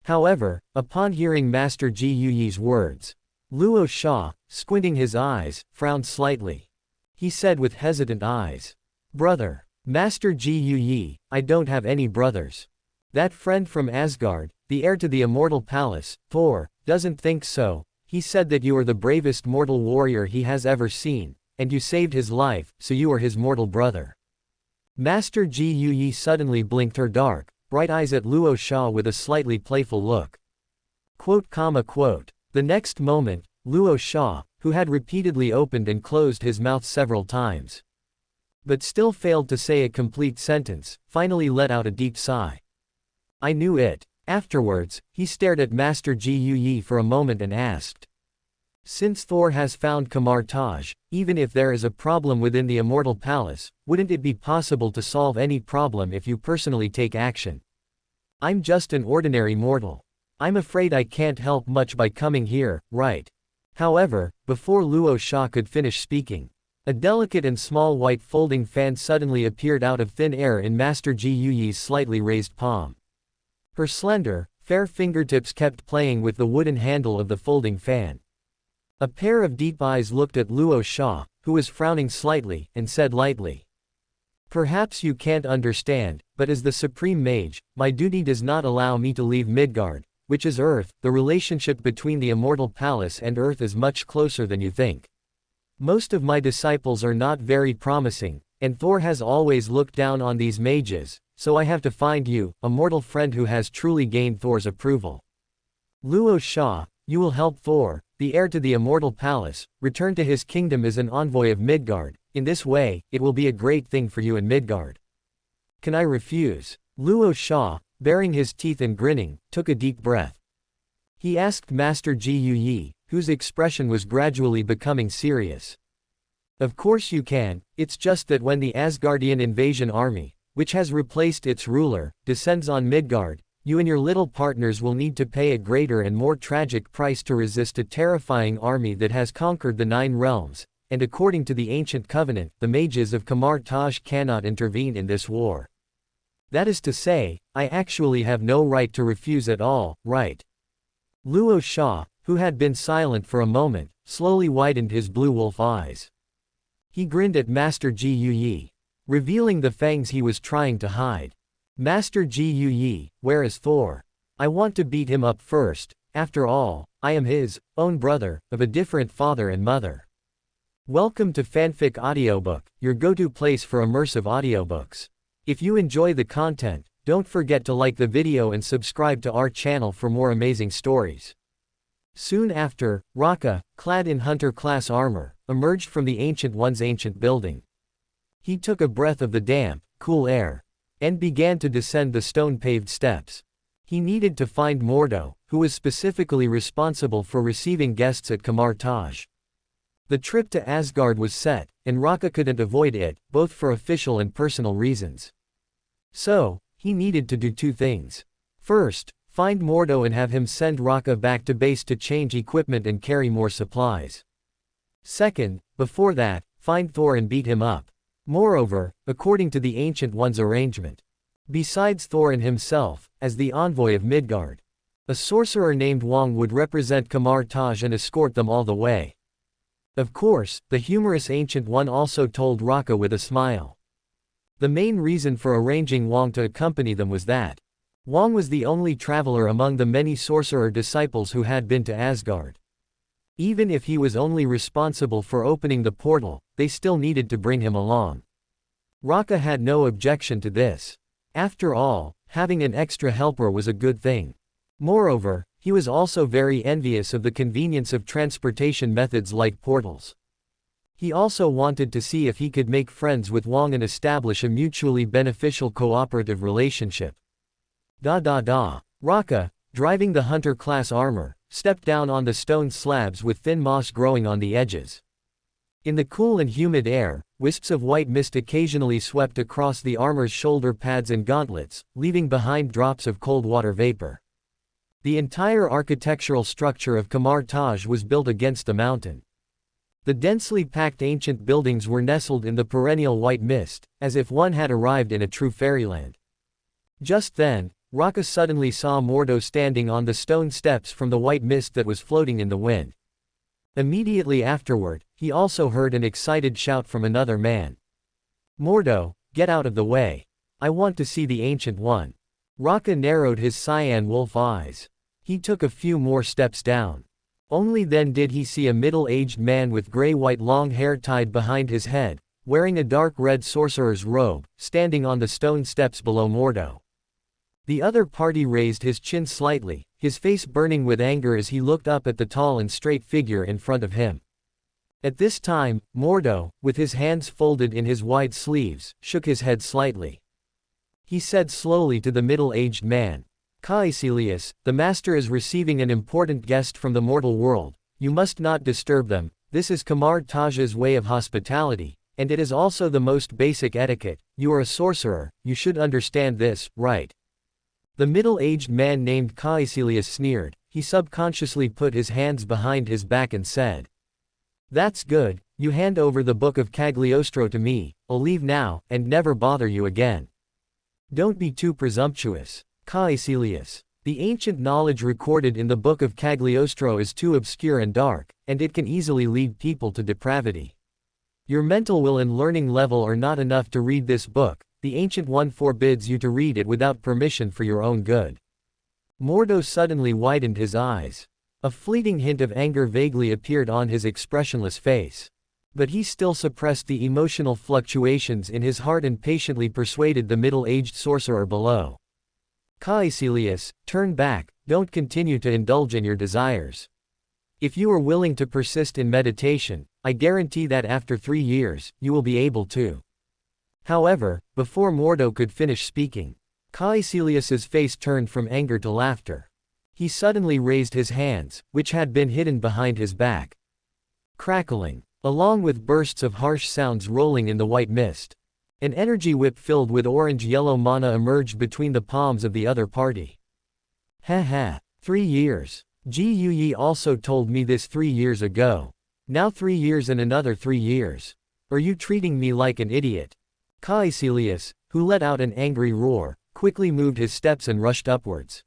A: However, upon hearing Master Ji Yi's words, Luo Sha, squinting his eyes, frowned slightly. He said with hesitant eyes. Brother. Master Ji Yi, I don't have any brothers. That friend from Asgard, the heir to the immortal palace, Thor, doesn't think so. He said that you are the bravest mortal warrior he has ever seen, and you saved his life, so you are his mortal brother. Master Ji Yi suddenly blinked her dark, bright eyes at Luo Sha with a slightly playful look. The next moment, Luo Sha, who had repeatedly opened and closed his mouth several times, but still failed to say a complete sentence, finally let out a deep sigh. I knew it. Afterwards, he stared at Master Ji Yi for a moment and asked. Since Thor has found Kamar Taj, even if there is a problem within the immortal palace, wouldn't it be possible to solve any problem if you personally take action? I'm just an ordinary mortal. I'm afraid I can't help much by coming here, right? However, before Luo Sha could finish speaking, a delicate and small white folding fan suddenly appeared out of thin air in Master Ji Yi's slightly raised palm. Her slender, fair fingertips kept playing with the wooden handle of the folding fan. A pair of deep eyes looked at Luo Sha, who was frowning slightly, and said lightly. Perhaps you can't understand, but as the Supreme Mage, my duty does not allow me to leave Midgard, which is Earth. The relationship between the Immortal Palace and Earth is much closer than you think. Most of my disciples are not very promising, and Thor has always looked down on these mages, so I have to find you, a mortal friend who has truly gained Thor's approval. Luo Sha, you will help Thor, the heir to the Immortal Palace, return to his kingdom as an envoy of Midgard. In this way, it will be a great thing for you in Midgard. Can I refuse? Luo Sha, baring his teeth and grinning, took a deep breath. He asked Master Ji Yi, whose expression was gradually becoming serious. Of course you can, it's just that when the Asgardian invasion army, which has replaced its ruler, descends on Midgard, you and your little partners will need to pay a greater and more tragic price to resist a terrifying army that has conquered the 9 realms, and according to the ancient covenant, the mages of Kamar Taj cannot intervene in this war. That is to say, I actually have no right to refuse at all, right? Luo Sha, who had been silent for a moment, slowly widened his blue wolf eyes. He grinned at Master Ji Yi, revealing the fangs he was trying to hide. Master Ji Yi, where is Thor? I want to beat him up first. After all, I am his own brother, of a different father and mother. Welcome to Fanfic Audiobook, your go-to place for immersive audiobooks. If you enjoy the content, don't forget to like the video and subscribe to our channel for more amazing stories. Soon after, Raka, clad in hunter-class armor, emerged from the Ancient One's ancient building. He took a breath of the damp, cool air, and began to descend the stone-paved steps. He needed to find Mordo, who was specifically responsible for receiving guests at Kamar Taj. The trip to Asgard was set, and Raka couldn't avoid it, both for official and personal reasons. So, he needed to do two things. First, find Mordo and have him send Raka back to base to change equipment and carry more supplies. Second, before that, find Thor and beat him up. Moreover, according to the Ancient One's arrangement, besides Thor and himself, as the envoy of Midgard, a sorcerer named Wong would represent Kamar Taj and escort them all the way. Of course, the humorous Ancient One also told Raka with a smile. The main reason for arranging Wong to accompany them was that Wong was the only traveler among the many sorcerer disciples who had been to Asgard. Even if he was only responsible for opening the portal, they still needed to bring him along. Raka had no objection to this. After all, having an extra helper was a good thing. Moreover, he was also very envious of the convenience of transportation methods like portals. He also wanted to see if he could make friends with Wong and establish a mutually beneficial cooperative relationship. Raka, driving the hunter-class armor, stepped down on the stone slabs with thin moss growing on the edges. In the cool and humid air, wisps of white mist occasionally swept across the armor's shoulder pads and gauntlets, leaving behind drops of cold water vapor. The entire architectural structure of Kamar Taj was built against a mountain. The densely packed ancient buildings were nestled in the perennial white mist, as if one had arrived in a true fairyland. Just then, Raka suddenly saw Mordo standing on the stone steps from the white mist that was floating in the wind. Immediately afterward, he also heard an excited shout from another man. "Mordo, get out of the way. I want to see the Ancient One." Raka narrowed his cyan wolf eyes. He took a few more steps down. Only then did he see a middle-aged man with gray-white long hair tied behind his head, wearing a dark red sorcerer's robe, standing on the stone steps below Mordo. The other party raised his chin slightly, his face burning with anger as he looked up at the tall and straight figure in front of him. At this time, Mordo, with his hands folded in his wide sleeves, shook his head slightly. He said slowly to the middle-aged man, "Caecilius, the master is receiving an important guest from the mortal world. You must not disturb them. This is Kamar Taj's way of hospitality, and it is also the most basic etiquette. You are a sorcerer, you should understand this, right?" The middle-aged man named Caecilius sneered. He subconsciously put his hands behind his back and said, "That's good, you hand over the book of Cagliostro to me, I'll leave now, and never bother you again." "Don't be too presumptuous, Caecilius. The ancient knowledge recorded in the book of Cagliostro is too obscure and dark, and it can easily lead people to depravity. Your mental will and learning level are not enough to read this book. The Ancient One forbids you to read it without permission for your own good." Mordo suddenly widened his eyes. A fleeting hint of anger vaguely appeared on his expressionless face. But he still suppressed the emotional fluctuations in his heart and patiently persuaded the middle-aged sorcerer below. "Caecilius, turn back, don't continue to indulge in your desires. If you are willing to persist in meditation, I guarantee that after 3 years, you will be able to." However, before Mordo could finish speaking, Caecilius's face turned from anger to laughter. He suddenly raised his hands, which had been hidden behind his back. Crackling, along with bursts of harsh sounds rolling in the white mist, an energy whip filled with orange-yellow mana emerged between the palms of the other party. "Ha ha, 3 years. Yi also told me this 3 years ago. Now 3 years and another 3 years. Are you treating me like an idiot?" Caecilius, who let out an angry roar, quickly moved his steps and rushed upwards.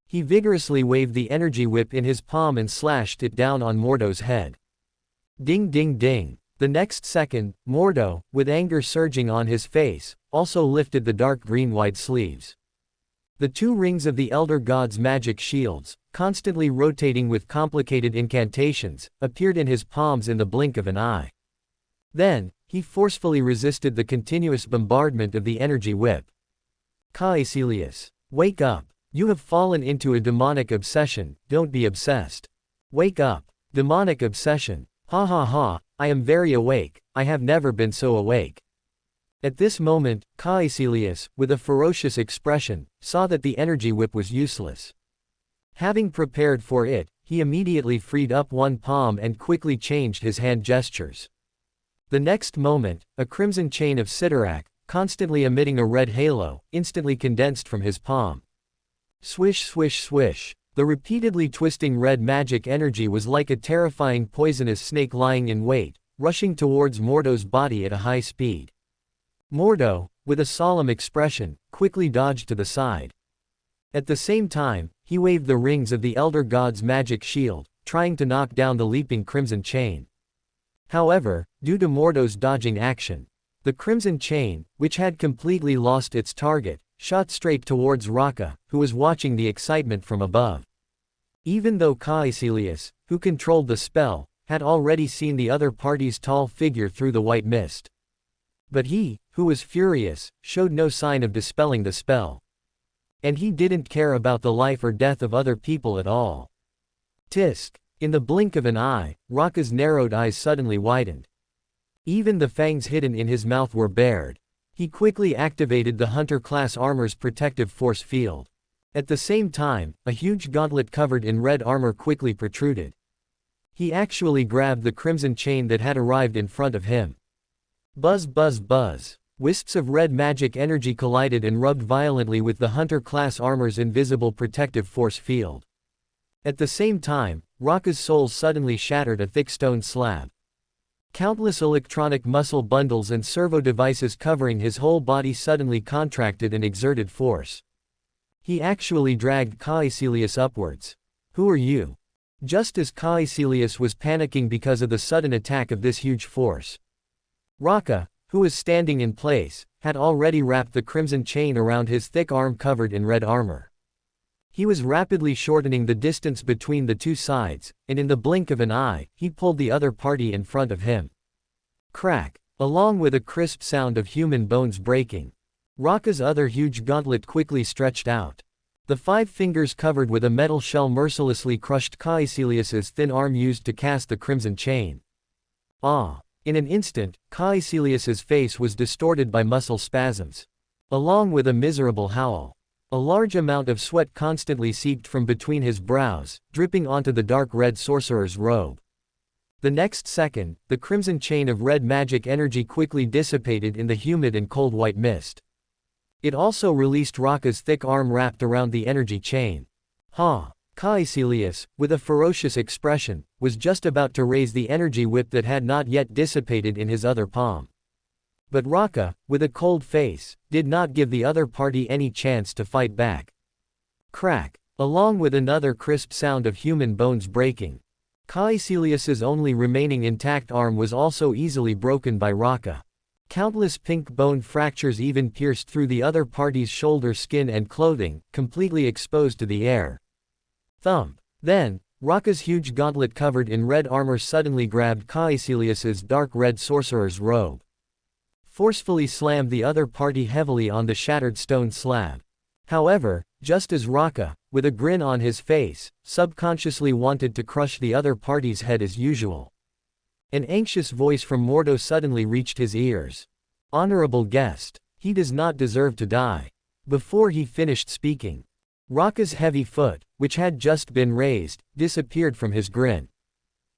A: He vigorously waved the energy whip in his palm and slashed it down on Mordo's head. Ding ding ding. The next second, Mordo, with anger surging on his face, also lifted the dark green wide sleeves. The 2 rings of the Elder God's magic shields, constantly rotating with complicated incantations, appeared in his palms in the blink of an eye. Then, he forcefully resisted the continuous bombardment of the energy whip. "Caecilius, wake up. You have fallen into a demonic obsession, don't be obsessed. Wake up. Demonic obsession. Ha ha ha, I am very awake, I have never been so awake." At this moment, Caecilius, with a ferocious expression, saw that the energy whip was useless. Having prepared for it, he immediately freed up one palm and quickly changed his hand gestures. The next moment, a crimson chain of Sidorak, constantly emitting a red halo, instantly condensed from his palm. Swish swish swish. The repeatedly twisting red magic energy was like a terrifying poisonous snake lying in wait, rushing towards Mordo's body at a high speed. Mordo, with a solemn expression, quickly dodged to the side. At the same time, he waved the rings of the Elder God's magic shield, trying to knock down the leaping crimson chain. However, due to Mordo's dodging action, the crimson chain, which had completely lost its target, shot straight towards Raka, who was watching the excitement from above. Even though Caecilius, who controlled the spell, had already seen the other party's tall figure through the white mist. But he, who was furious, showed no sign of dispelling the spell. And he didn't care about the life or death of other people at all. Tisk! In the blink of an eye, Raka's narrowed eyes suddenly widened. Even the fangs hidden in his mouth were bared. He quickly activated the Hunter-class armor's protective force field. At the same time, a huge gauntlet covered in red armor quickly protruded. He actually grabbed the crimson chain that had arrived in front of him. Buzz buzz buzz. Wisps of red magic energy collided and rubbed violently with the Hunter-class armor's invisible protective force field. At the same time, Raka's soul suddenly shattered a thick stone slab. Countless electronic muscle bundles and servo devices covering his whole body suddenly contracted and exerted force. He actually dragged Caecilius upwards. "Who are you?" Just as Caecilius was panicking because of the sudden attack of this huge force, Raka, who was standing in place, had already wrapped the crimson chain around his thick arm covered in red armor. He was rapidly shortening the distance between the two sides, and in the blink of an eye, he pulled the other party in front of him. Crack! Along with a crisp sound of human bones breaking, Raka's other huge gauntlet quickly stretched out. The 5 fingers covered with a metal shell mercilessly crushed Caecilius's thin arm used to cast the crimson chain. Ah! In an instant, Caecilius's face was distorted by muscle spasms. Along with a miserable howl, a large amount of sweat constantly seeped from between his brows, dripping onto the dark red sorcerer's robe. The next second, the crimson chain of red magic energy quickly dissipated in the humid and cold white mist. It also released Raka's thick arm wrapped around the energy chain. Ha! Caecilius, with a ferocious expression, was just about to raise the energy whip that had not yet dissipated in his other palm. But Raka, with a cold face, did not give the other party any chance to fight back. Crack! Along with another crisp sound of human bones breaking, Caecilius's only remaining intact arm was also easily broken by Raka. Countless pink bone fractures even pierced through the other party's shoulder skin and clothing, completely exposed to the air. Thump! Then, Raka's huge gauntlet covered in red armor suddenly grabbed Caecilius's dark red sorcerer's robe, forcefully slammed the other party heavily on the shattered stone slab. However, just as Raka, with a grin on his face, subconsciously wanted to crush the other party's head as usual, an anxious voice from Mordo suddenly reached his ears. "Honorable guest, he does not deserve to die." Before he finished speaking, Raka's heavy foot, which had just been raised, disappeared from his grin.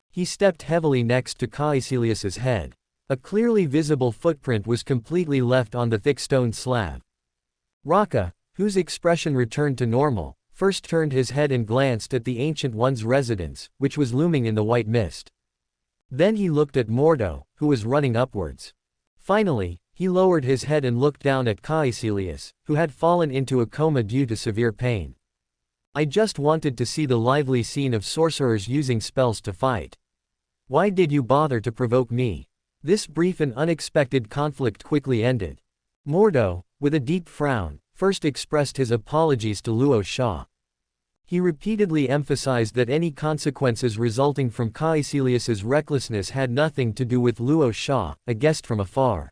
A: He stepped heavily next to Caecilius's head. A clearly visible footprint was completely left on the thick stone slab. Raka, whose expression returned to normal, first turned his head and glanced at the Ancient One's residence, which was looming in the white mist. Then he looked at Mordo, who was running upwards. Finally, he lowered his head and looked down at Caecilius, who had fallen into a coma due to severe pain. "I just wanted to see the lively scene of sorcerers using spells to fight. Why did you bother to provoke me?" This brief and unexpected conflict quickly ended. Mordo, with a deep frown, first expressed his apologies to Luo Sha. He repeatedly emphasized that any consequences resulting from Caecilius's recklessness had nothing to do with Luo Sha, a guest from afar.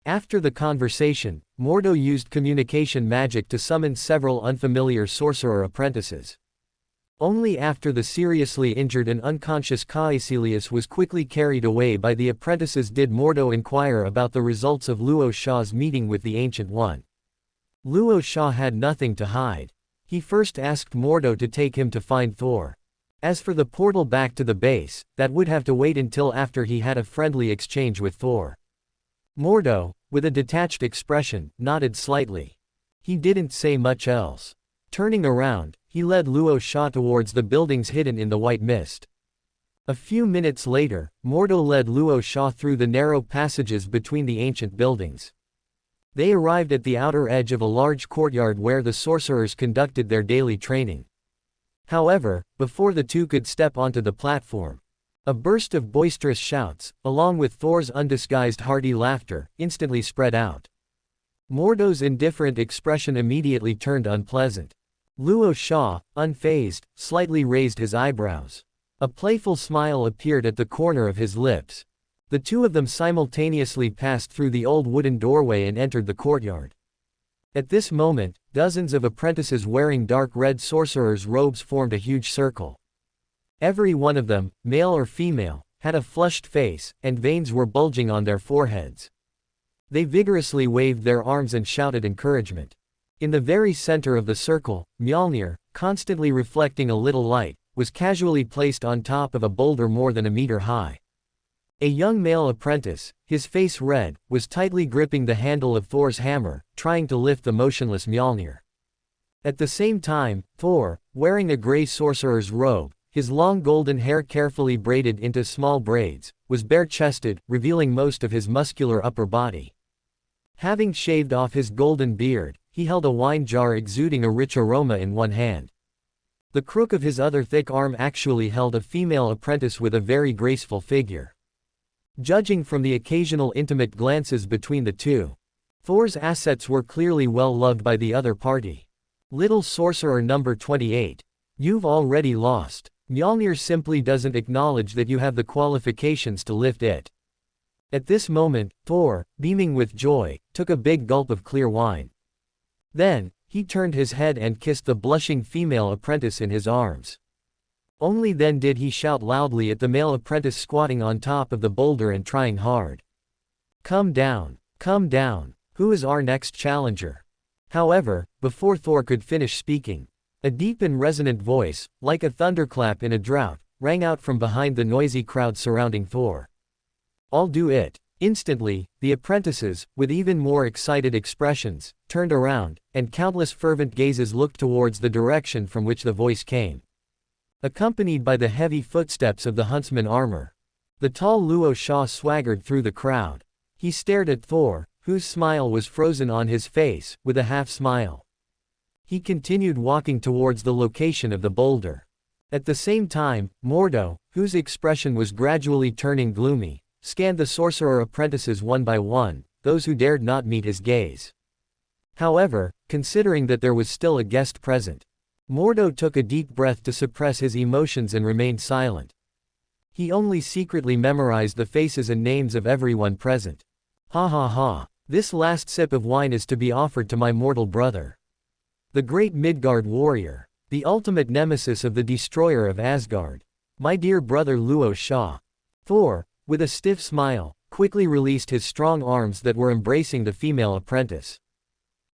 A: After the conversation, Mordo used communication magic to summon several unfamiliar sorcerer apprentices. Only after the seriously injured and unconscious Caecilius was quickly carried away by the apprentices did Mordo inquire about the results of Luo Sha's meeting with the Ancient One. Luo Sha had nothing to hide. He first asked Mordo to take him to find Thor. As for the portal back to the base, that would have to wait until after he had a friendly exchange with Thor. Mordo, with a detached expression, nodded slightly. He didn't say much else. Turning around, he led Luo Sha towards the buildings hidden in the white mist. A few minutes later, Mordo led Luo Sha through the narrow passages between the ancient buildings. They arrived at the outer edge of a large courtyard where the sorcerers conducted their daily training. However, before the two could step onto the platform, a burst of boisterous shouts, along with Thor's undisguised hearty laughter, instantly spread out. Mordo's indifferent expression immediately turned unpleasant. Luo Sha, unfazed, slightly raised his eyebrows. A playful smile appeared at the corner of his lips. The two of them simultaneously passed through the old wooden doorway and entered the courtyard. At this moment, dozens of apprentices wearing dark red sorcerers' robes formed a huge circle. Every one of them, male or female, had a flushed face, and veins were bulging on their foreheads. They vigorously waved their arms and shouted encouragement. In the very center of the circle, Mjolnir, constantly reflecting a little light, was casually placed on top of a boulder more than a meter high. A young male apprentice, his face red, was tightly gripping the handle of Thor's hammer, trying to lift the motionless Mjolnir. At the same time, Thor, wearing a gray sorcerer's robe, his long golden hair carefully braided into small braids, was bare-chested, revealing most of his muscular upper body. Having shaved off his golden beard, he held a wine jar exuding a rich aroma in one hand. The crook of his other thick arm actually held a female apprentice with a very graceful figure. Judging from the occasional intimate glances between the two, Thor's assets were clearly well loved by the other party. Little sorcerer number 28. You've already lost. Mjolnir simply doesn't acknowledge that you have the qualifications to lift it. At this moment, Thor, beaming with joy, took a big gulp of clear wine. Then, he turned his head and kissed the blushing female apprentice in his arms. Only then did he shout loudly at the male apprentice squatting on top of the boulder and trying hard. Come down, who is our next challenger? However, before Thor could finish speaking, a deep and resonant voice, like a thunderclap in a drought, rang out from behind the noisy crowd surrounding Thor. I'll do it. Instantly, the apprentices, with even more excited expressions, turned around, and countless fervent gazes looked towards the direction from which the voice came. Accompanied by the heavy footsteps of the huntsman armor, the tall Luo Sha swaggered through the crowd. He stared at Thor, whose smile was frozen on his face, with a half-smile. He continued walking towards the location of the boulder. At the same time, Mordo, whose expression was gradually turning gloomy, scanned the sorcerer apprentices one by one, those who dared not meet his gaze. However, considering that there was still a guest present, Mordo took a deep breath to suppress his emotions and remained silent. He only secretly memorized the faces and names of everyone present. Ha ha ha, this last sip of wine is to be offered to my mortal brother, the great Midgard warrior, the ultimate nemesis of the destroyer of Asgard, my dear brother Luo Sha. Thor, with a stiff smile, quickly released his strong arms that were embracing the female apprentice.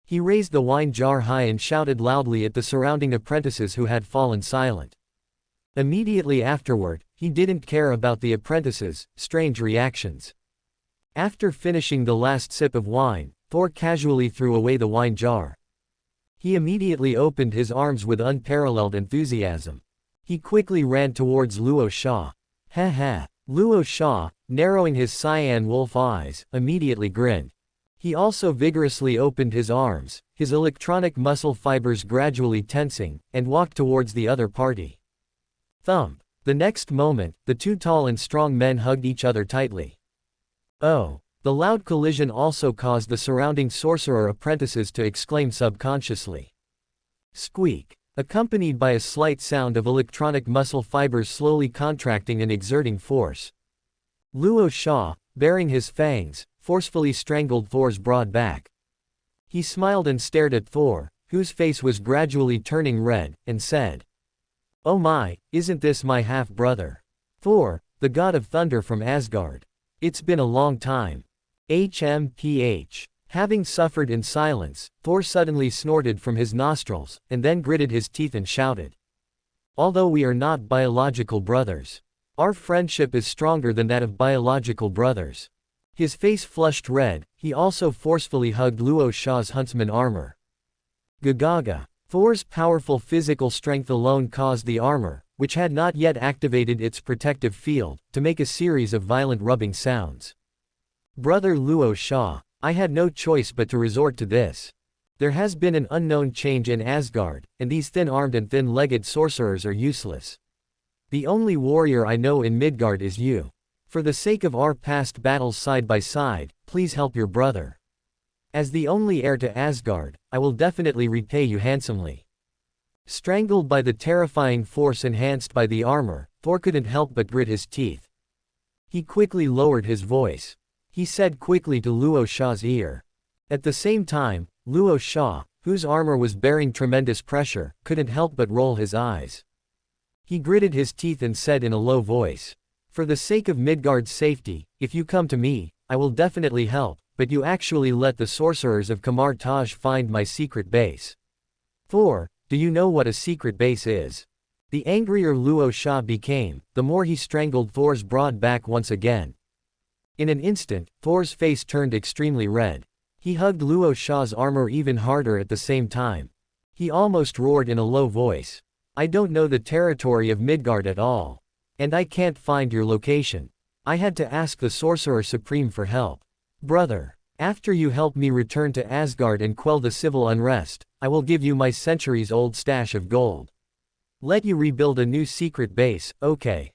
A: He raised the wine jar high and shouted loudly at the surrounding apprentices who had fallen silent. Immediately afterward, he didn't care about the apprentices' strange reactions. After finishing the last sip of wine, Thor casually threw away the wine jar. He immediately opened his arms with unparalleled enthusiasm. He quickly ran towards Luo Sha. Ha ha. Luo Sha, narrowing his cyan wolf eyes, immediately grinned. He also vigorously opened his arms, his electronic muscle fibers gradually tensing, and walked towards the other party. Thump. The next moment, the two tall and strong men hugged each other tightly. Oh. The loud collision also caused the surrounding sorcerer apprentices to exclaim subconsciously. Squeak. Accompanied by a slight sound of electronic muscle fibers slowly contracting and exerting force. Luo Sha, baring his fangs, forcefully strangled Thor's broad back. He smiled and stared at Thor, whose face was gradually turning red, and said, "Oh my, isn't this my half-brother? Thor, the god of thunder from Asgard. It's been a long time. HMPH. Having suffered in silence, Thor suddenly snorted from his nostrils, and then gritted his teeth and shouted. Although we are not biological brothers, our friendship is stronger than that of biological brothers. His face flushed red, he also forcefully hugged Luo Sha's huntsman armor. Gagaga. Thor's powerful physical strength alone caused the armor, which had not yet activated its protective field, to make a series of violent rubbing sounds. Brother Luo Sha, I had no choice but to resort to this. There has been an unknown change in Asgard, and these thin-armed and thin-legged sorcerers are useless. The only warrior I know in Midgard is you. For the sake of our past battles side by side, please help your brother. As the only heir to Asgard, I will definitely repay you handsomely. Strangled by the terrifying force enhanced by the armor, Thor couldn't help but grit his teeth. He quickly lowered his voice. He said quickly to Luo Sha's ear. At the same time, Luo Sha, whose armor was bearing tremendous pressure, couldn't help but roll his eyes. He gritted his teeth and said in a low voice. For the sake of Midgard's safety, if you come to me, I will definitely help, but you actually let the sorcerers of Kamar Taj find my secret base. Thor, do you know what a secret base is? The angrier Luo Sha became, the more he strangled Thor's broad back once again. In an instant, Thor's face turned extremely red. He hugged Luo Sha's armor even harder at the same time. He almost roared in a low voice. I don't know the territory of Midgard at all. And I can't find your location. I had to ask the Sorcerer Supreme for help. Brother, after you help me return to Asgard and quell the civil unrest, I will give you my centuries-old stash of gold. Let you rebuild a new secret base, okay?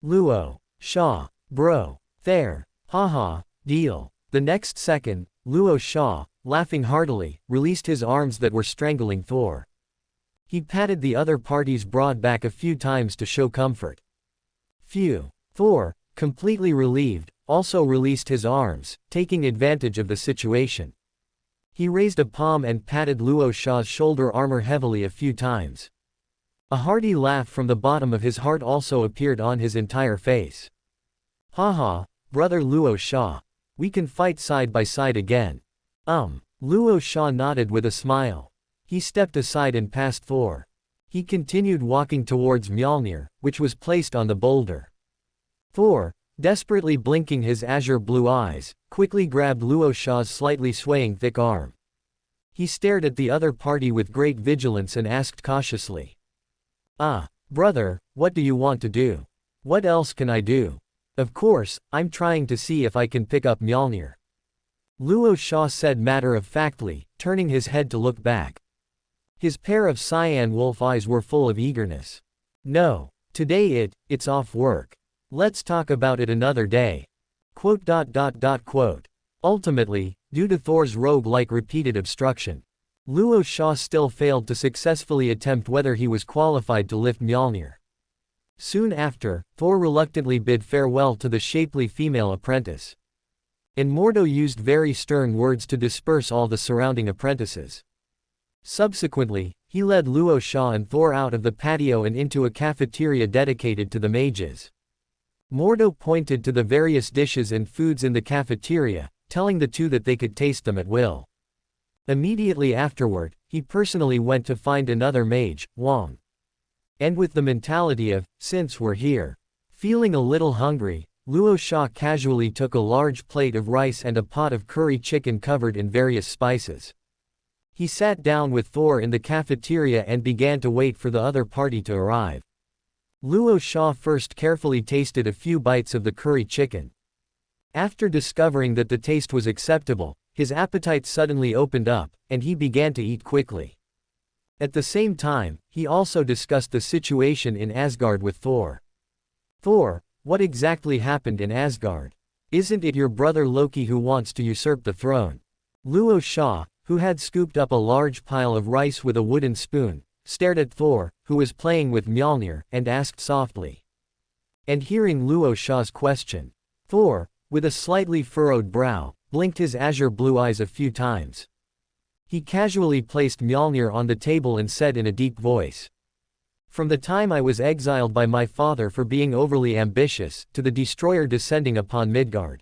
A: Luo Sha, bro. There. Haha, deal. The next second, Luo Sha, laughing heartily, released his arms that were strangling Thor. He patted the other party's broad back a few times to show comfort. Phew. Thor, completely relieved, also released his arms, taking advantage of the situation. He raised a palm and patted Luo Sha's shoulder armor heavily a few times. A hearty laugh from the bottom of his heart also appeared on his entire face. Haha, brother Luo Sha. We can fight side by side again. Luo Sha nodded with a smile. He stepped aside and passed Thor. He continued walking towards Mjolnir, which was placed on the boulder. Thor, desperately blinking his azure blue eyes, quickly grabbed Luo Sha's slightly swaying thick arm. He stared at the other party with great vigilance and asked cautiously. Brother, what do you want to do? What else can I do? Of course, I'm trying to see if I can pick up Mjolnir. Luo Sha said matter-of-factly, turning his head to look back. His pair of cyan wolf eyes were full of eagerness. No. Today it's off work. Let's talk about it another day. Ultimately, due to Thor's rogue-like repeated obstruction, Luo Sha still failed to successfully attempt whether he was qualified to lift Mjolnir. Soon after, Thor reluctantly bid farewell to the shapely female apprentice. And Mordo used very stern words to disperse all the surrounding apprentices. Subsequently, he led Luo Sha and Thor out of the patio and into a cafeteria dedicated to the mages. Mordo pointed to the various dishes and foods in the cafeteria, telling the two that they could taste them at will. Immediately afterward, he personally went to find another mage, Wang. And with the mentality of, since we're here, feeling a little hungry, Luo Sha casually took a large plate of rice and a pot of curry chicken covered in various spices. He sat down with Thor in the cafeteria and began to wait for the other party to arrive. Luo Sha first carefully tasted a few bites of the curry chicken. After discovering that the taste was acceptable, his appetite suddenly opened up, and he began to eat quickly. At the same time, he also discussed the situation in Asgard with Thor. Thor, what exactly happened in Asgard? Isn't it your brother Loki who wants to usurp the throne? Luo Sha, who had scooped up a large pile of rice with a wooden spoon, stared at Thor, who was playing with Mjolnir, and asked softly. And hearing Luo Sha's question, Thor, with a slightly furrowed brow, blinked his azure blue eyes a few times. He casually placed Mjolnir on the table and said in a deep voice. From the time I was exiled by my father for being overly ambitious, to the destroyer descending upon Midgard.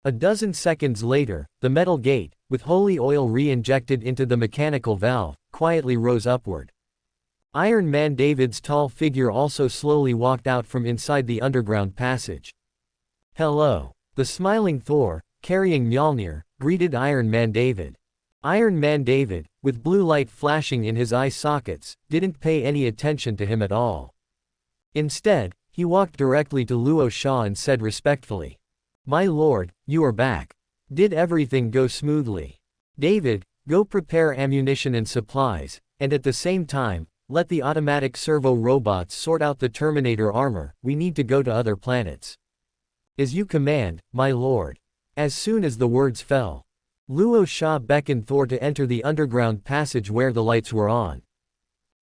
A: A dozen seconds later, the metal gate, with holy oil re-injected into the mechanical valve, quietly rose upward. Iron Man David's tall figure also slowly walked out from inside the underground passage. "Hello." The smiling Thor, carrying Mjolnir, greeted Iron Man David. Iron Man David, with blue light flashing in his eye sockets, didn't pay any attention to him at all. Instead, he walked directly to Luo Sha and said respectfully, "My lord, you are back. Did everything go smoothly? David, go prepare ammunition and supplies, and at the same time, let the automatic servo robots sort out the Terminator armor. We need to go to other planets." "As you command, my lord." As soon as the words fell, Luo Sha beckoned Thor to enter the underground passage where the lights were on.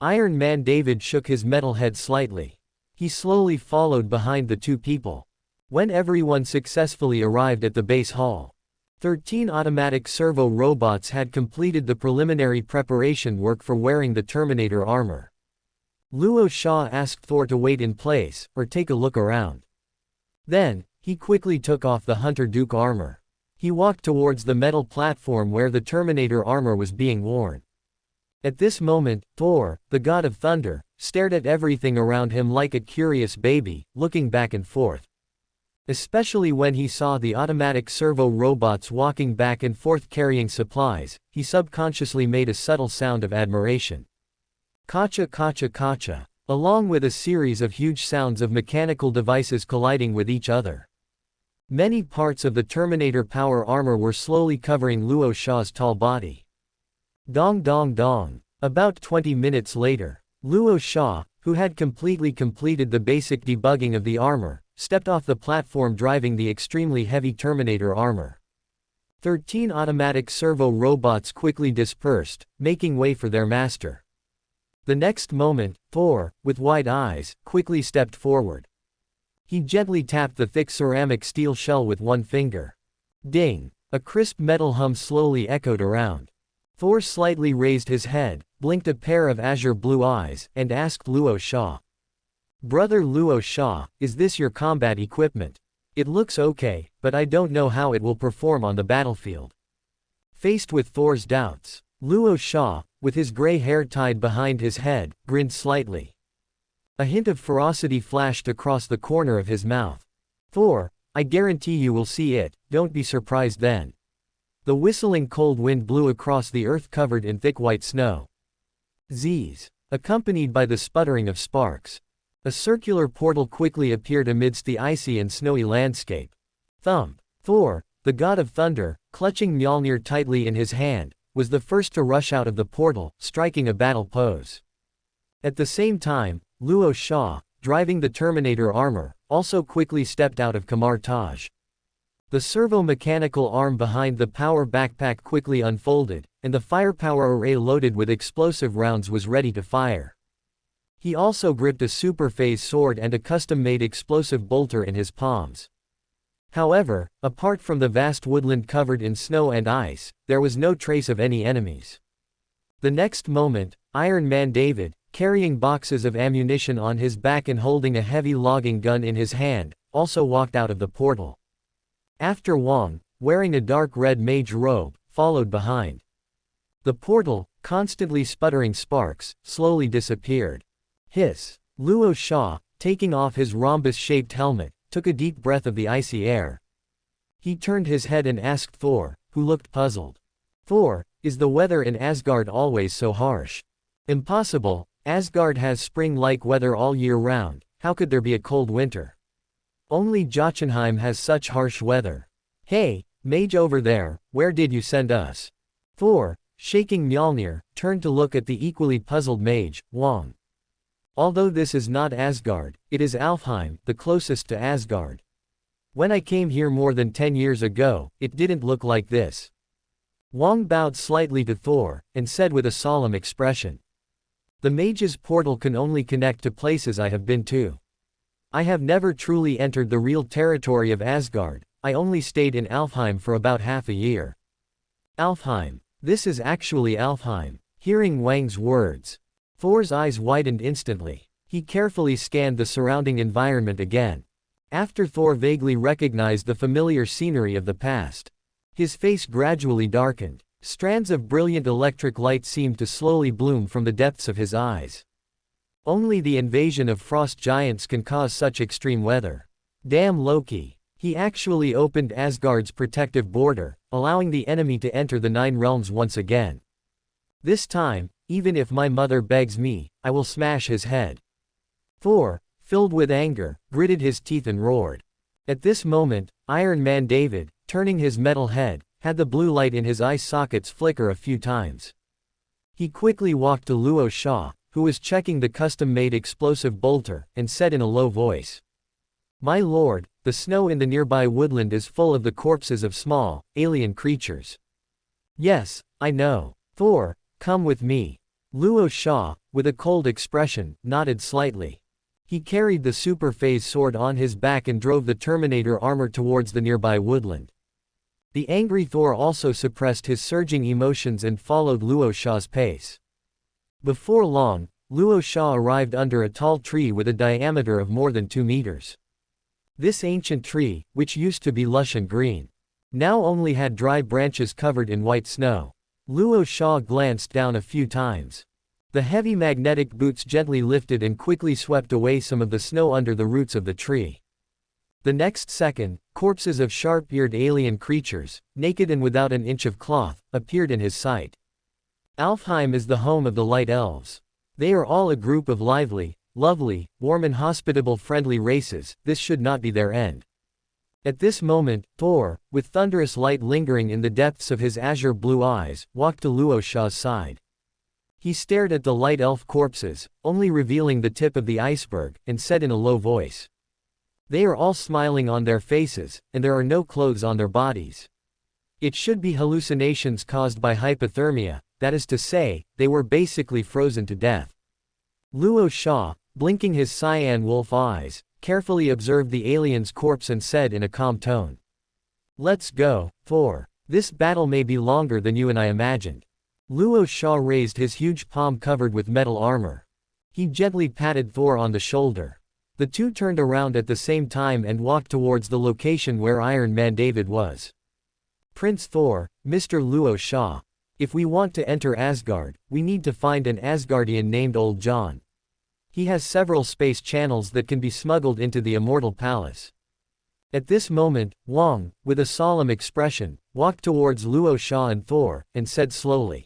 A: Iron Man David shook his metal head slightly. He slowly followed behind the two people. When everyone successfully arrived at the base hall, 13 automatic servo robots had completed the preliminary preparation work for wearing the Terminator armor. Luo Sha asked Thor to wait in place, or take a look around. Then, he quickly took off the Hunter Duke armor. He walked towards the metal platform where the Terminator armor was being worn. At this moment, Thor, the god of thunder, stared at everything around him like a curious baby, looking back and forth. Especially when he saw the automatic servo robots walking back and forth carrying supplies, he subconsciously made a subtle sound of admiration. Kacha kacha kacha, along with a series of huge sounds of mechanical devices colliding with each other. Many parts of the Terminator power armor were slowly covering Luo Sha's tall body. Dong dong dong. About 20 minutes later, Luo Sha, who had completed the basic debugging of the armor, stepped off the platform driving the extremely heavy Terminator armor. 13 automatic servo robots quickly dispersed, making way for their master. The next moment, Thor, with wide eyes, quickly stepped forward. He gently tapped the thick ceramic steel shell with one finger. Ding! A crisp metal hum slowly echoed around. Thor slightly raised his head, blinked a pair of azure blue eyes, and asked Luo Sha. "Brother Luo Sha, is this your combat equipment? It looks okay, but I don't know how it will perform on the battlefield." Faced with Thor's doubts, Luo Sha, with his gray hair tied behind his head, grinned slightly. A hint of ferocity flashed across the corner of his mouth. "Thor, I guarantee you will see it, don't be surprised then." The whistling cold wind blew across the earth covered in thick white snow. Zzz, accompanied by the sputtering of sparks. A circular portal quickly appeared amidst the icy and snowy landscape. Thump. Thor, the god of thunder, clutching Mjolnir tightly in his hand, was the first to rush out of the portal, striking a battle pose. At the same time, Luo Sha, driving the Terminator armor, also quickly stepped out of Kamar Taj. The servo-mechanical arm behind the power backpack quickly unfolded, and the firepower array loaded with explosive rounds was ready to fire. He also gripped a super-phase sword and a custom-made explosive bolter in his palms. However, apart from the vast woodland covered in snow and ice, there was no trace of any enemies. The next moment, Iron Man David, carrying boxes of ammunition on his back and holding a heavy logging gun in his hand, also walked out of the portal. After Wong, wearing a dark red mage robe, followed behind. The portal, constantly sputtering sparks, slowly disappeared. Hiss. Luo Sha, taking off his rhombus-shaped helmet, took a deep breath of the icy air. He turned his head and asked Thor, who looked puzzled. "Thor, is the weather in Asgard always so harsh?" "Impossible, Asgard has spring-like weather all year round, how could there be a cold winter? Only Jotunheim has such harsh weather." "Hey, mage over there, where did you send us?" Thor, shaking Mjolnir, turned to look at the equally puzzled mage, Wong. "Although this is not Asgard, it is Alfheim, the closest to Asgard. When I came here more than 10 years ago, it didn't look like this." Wong bowed slightly to Thor, and said with a solemn expression. "The mage's portal can only connect to places I have been to. I have never truly entered the real territory of Asgard, I only stayed in Alfheim for about half a year." "Alfheim. This is actually Alfheim." Hearing Wang's words, Thor's eyes widened instantly. He carefully scanned the surrounding environment again. After Thor vaguely recognized the familiar scenery of the past, his face gradually darkened. Strands of brilliant electric light seemed to slowly bloom from the depths of his eyes. Only the invasion of frost giants can cause such extreme weather. Damn Loki. He actually opened Asgard's protective border, allowing the enemy to enter the Nine Realms once again. This time, even if my mother begs me, I will smash his head. Thor, filled with anger, gritted his teeth and roared. At this moment, Iron Man David, turning his metal head, had the blue light in his eye sockets flicker a few times. He quickly walked to Luo Shah, who was checking the custom-made explosive bolter, and said in a low voice, "My lord, the snow in the nearby woodland is full of the corpses of small, alien creatures." "Yes, I know. Thor, come with me." Luo Shah, with a cold expression, nodded slightly. He carried the super phase sword on his back and drove the Terminator armor towards the nearby woodland. The angry Thor also suppressed his surging emotions and followed Luo Shah's pace. Before long, Luo Shah arrived under a tall tree with a diameter of more than 2 meters. This ancient tree, which used to be lush and green, now only had dry branches covered in white snow. Luo Shah glanced down a few times. The heavy magnetic boots gently lifted and quickly swept away some of the snow under the roots of the tree. The next second, corpses of sharp-eared alien creatures, naked and without an inch of cloth, appeared in his sight. Alfheim is the home of the Light Elves. They are all a group of lively, lovely, warm and hospitable friendly races. This should not be their end. At this moment, Thor, with thunderous light lingering in the depths of his azure blue eyes, walked to Luo Shah's side. He stared at the Light Elf corpses, only revealing the tip of the iceberg, and said in a low voice, "They are all smiling on their faces, and there are no clothes on their bodies. It should be hallucinations caused by hypothermia, that is to say, they were basically frozen to death." Luo Shah, blinking his cyan wolf eyes, carefully observed the alien's corpse and said in a calm tone, "Let's go, Thor. This battle may be longer than you and I imagined." Luo Shah raised his huge palm covered with metal armor. He gently patted Thor on the shoulder. The two turned around at the same time and walked towards the location where Iron Man David was. "Prince Thor, Mr. Luo Shah. If we want to enter Asgard, we need to find an Asgardian named Old John. He has several space channels that can be smuggled into the Immortal Palace." At this moment, Wong, with a solemn expression, walked towards Luo Shah and Thor, and said slowly,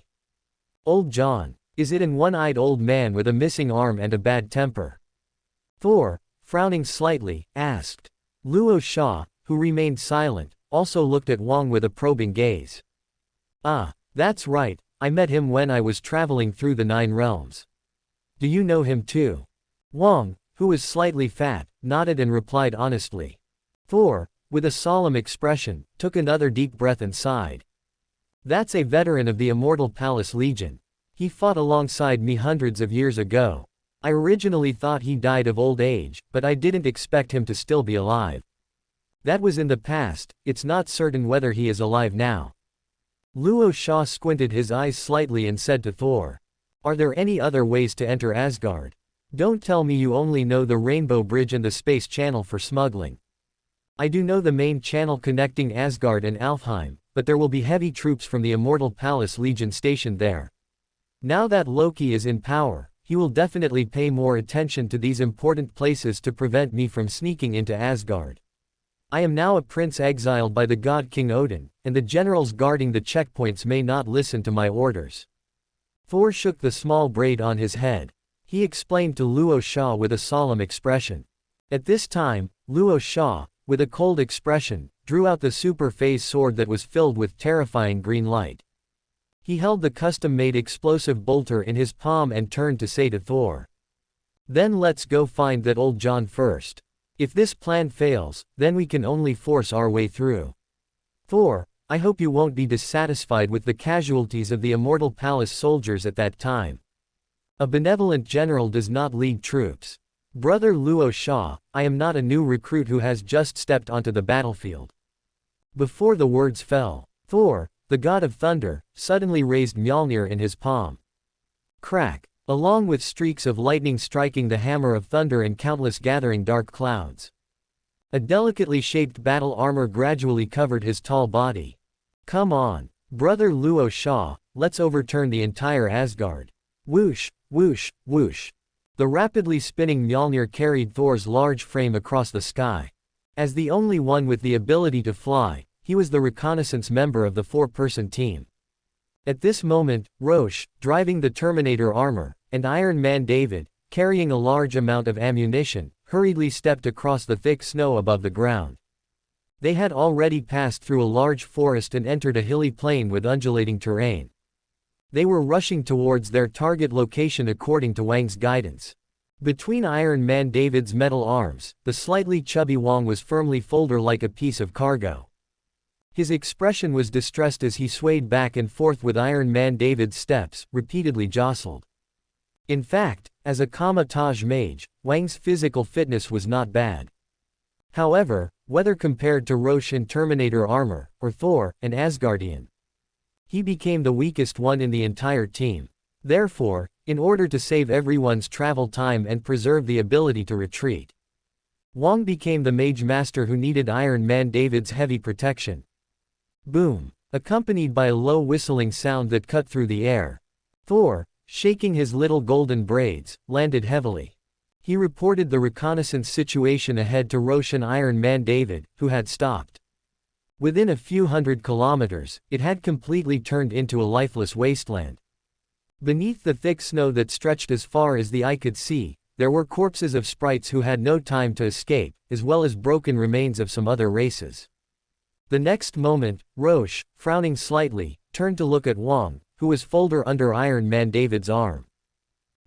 A: "Old John. Is it an one-eyed old man with a missing arm and a bad temper?" Thor, frowning slightly, asked. Luo Shah, who remained silent, also looked at Wong with a probing gaze. "Ah, that's right, I met him when I was traveling through the Nine Realms." "Do you know him too?" Wong, who was slightly fat, nodded and replied honestly. Thor, with a solemn expression, took another deep breath and sighed. "That's a veteran of the Immortal Palace Legion. He fought alongside me hundreds of years ago. I originally thought he died of old age, but I didn't expect him to still be alive. That was in the past, it's not certain whether he is alive now." Luo Shah squinted his eyes slightly and said to Thor, "Are there any other ways to enter Asgard? Don't tell me you only know the Rainbow Bridge and the Space Channel for smuggling." "I do know the main channel connecting Asgard and Alfheim, but there will be heavy troops from the Immortal Palace Legion stationed there. Now that Loki is in power, he will definitely pay more attention to these important places to prevent me from sneaking into Asgard. I am now a prince exiled by the god King Odin, and the generals guarding the checkpoints may not listen to my orders." Thor shook the small braid on his head. He explained to Luo Shah with a solemn expression. At this time, Luo Shah, with a cold expression, drew out the super phase sword that was filled with terrifying green light. He held the custom-made explosive bolter in his palm and turned to say to Thor, "Then let's go find that Old John first. If this plan fails, then we can only force our way through. Thor, I hope you won't be dissatisfied with the casualties of the Immortal Palace soldiers at that time. A benevolent general does not lead troops. Brother Luo Shah, I am not a new recruit who has just stepped onto the battlefield." Before the words fell, Thor, the god of thunder, suddenly raised Mjolnir in his palm. Crack! Along with streaks of lightning striking the hammer of thunder and countless gathering dark clouds. A delicately shaped battle armor gradually covered his tall body. "Come on, brother Luo Sha, let's overturn the entire Asgard." Whoosh, whoosh, whoosh. The rapidly spinning Mjolnir carried Thor's large frame across the sky. As the only one with the ability to fly, he was the reconnaissance member of the four-person team. At this moment, Rorschach, driving the Terminator armor, and Iron Man David, carrying a large amount of ammunition, hurriedly stepped across the thick snow above the ground. They had already passed through a large forest and entered a hilly plain with undulating terrain. They were rushing towards their target location according to Wang's guidance. Between Iron Man David's metal arms, the slightly chubby Wang was firmly folded like a piece of cargo. His expression was distressed as he swayed back and forth with Iron Man David's steps, repeatedly jostled. In fact, as a Kamar-Taj mage, Wang's physical fitness was not bad. However, whether compared to Rorschach in Terminator armor, or Thor, an Asgardian, he became the weakest one in the entire team. Therefore, in order to save everyone's travel time and preserve the ability to retreat, Wang became the mage master who needed Iron Man David's heavy protection. Boom! Accompanied by a low whistling sound that cut through the air, Thor, shaking his little golden braids, landed heavily. He reported the reconnaissance situation ahead to Rorschach and Iron Man David, who had stopped. Within a few hundred kilometers, it had completely turned into a lifeless wasteland. Beneath the thick snow that stretched as far as the eye could see, there were corpses of sprites who had no time to escape, as well as broken remains of some other races. The next moment, Rorschach, frowning slightly, turned to look at Wang, who was folded under Iron Man David's arm.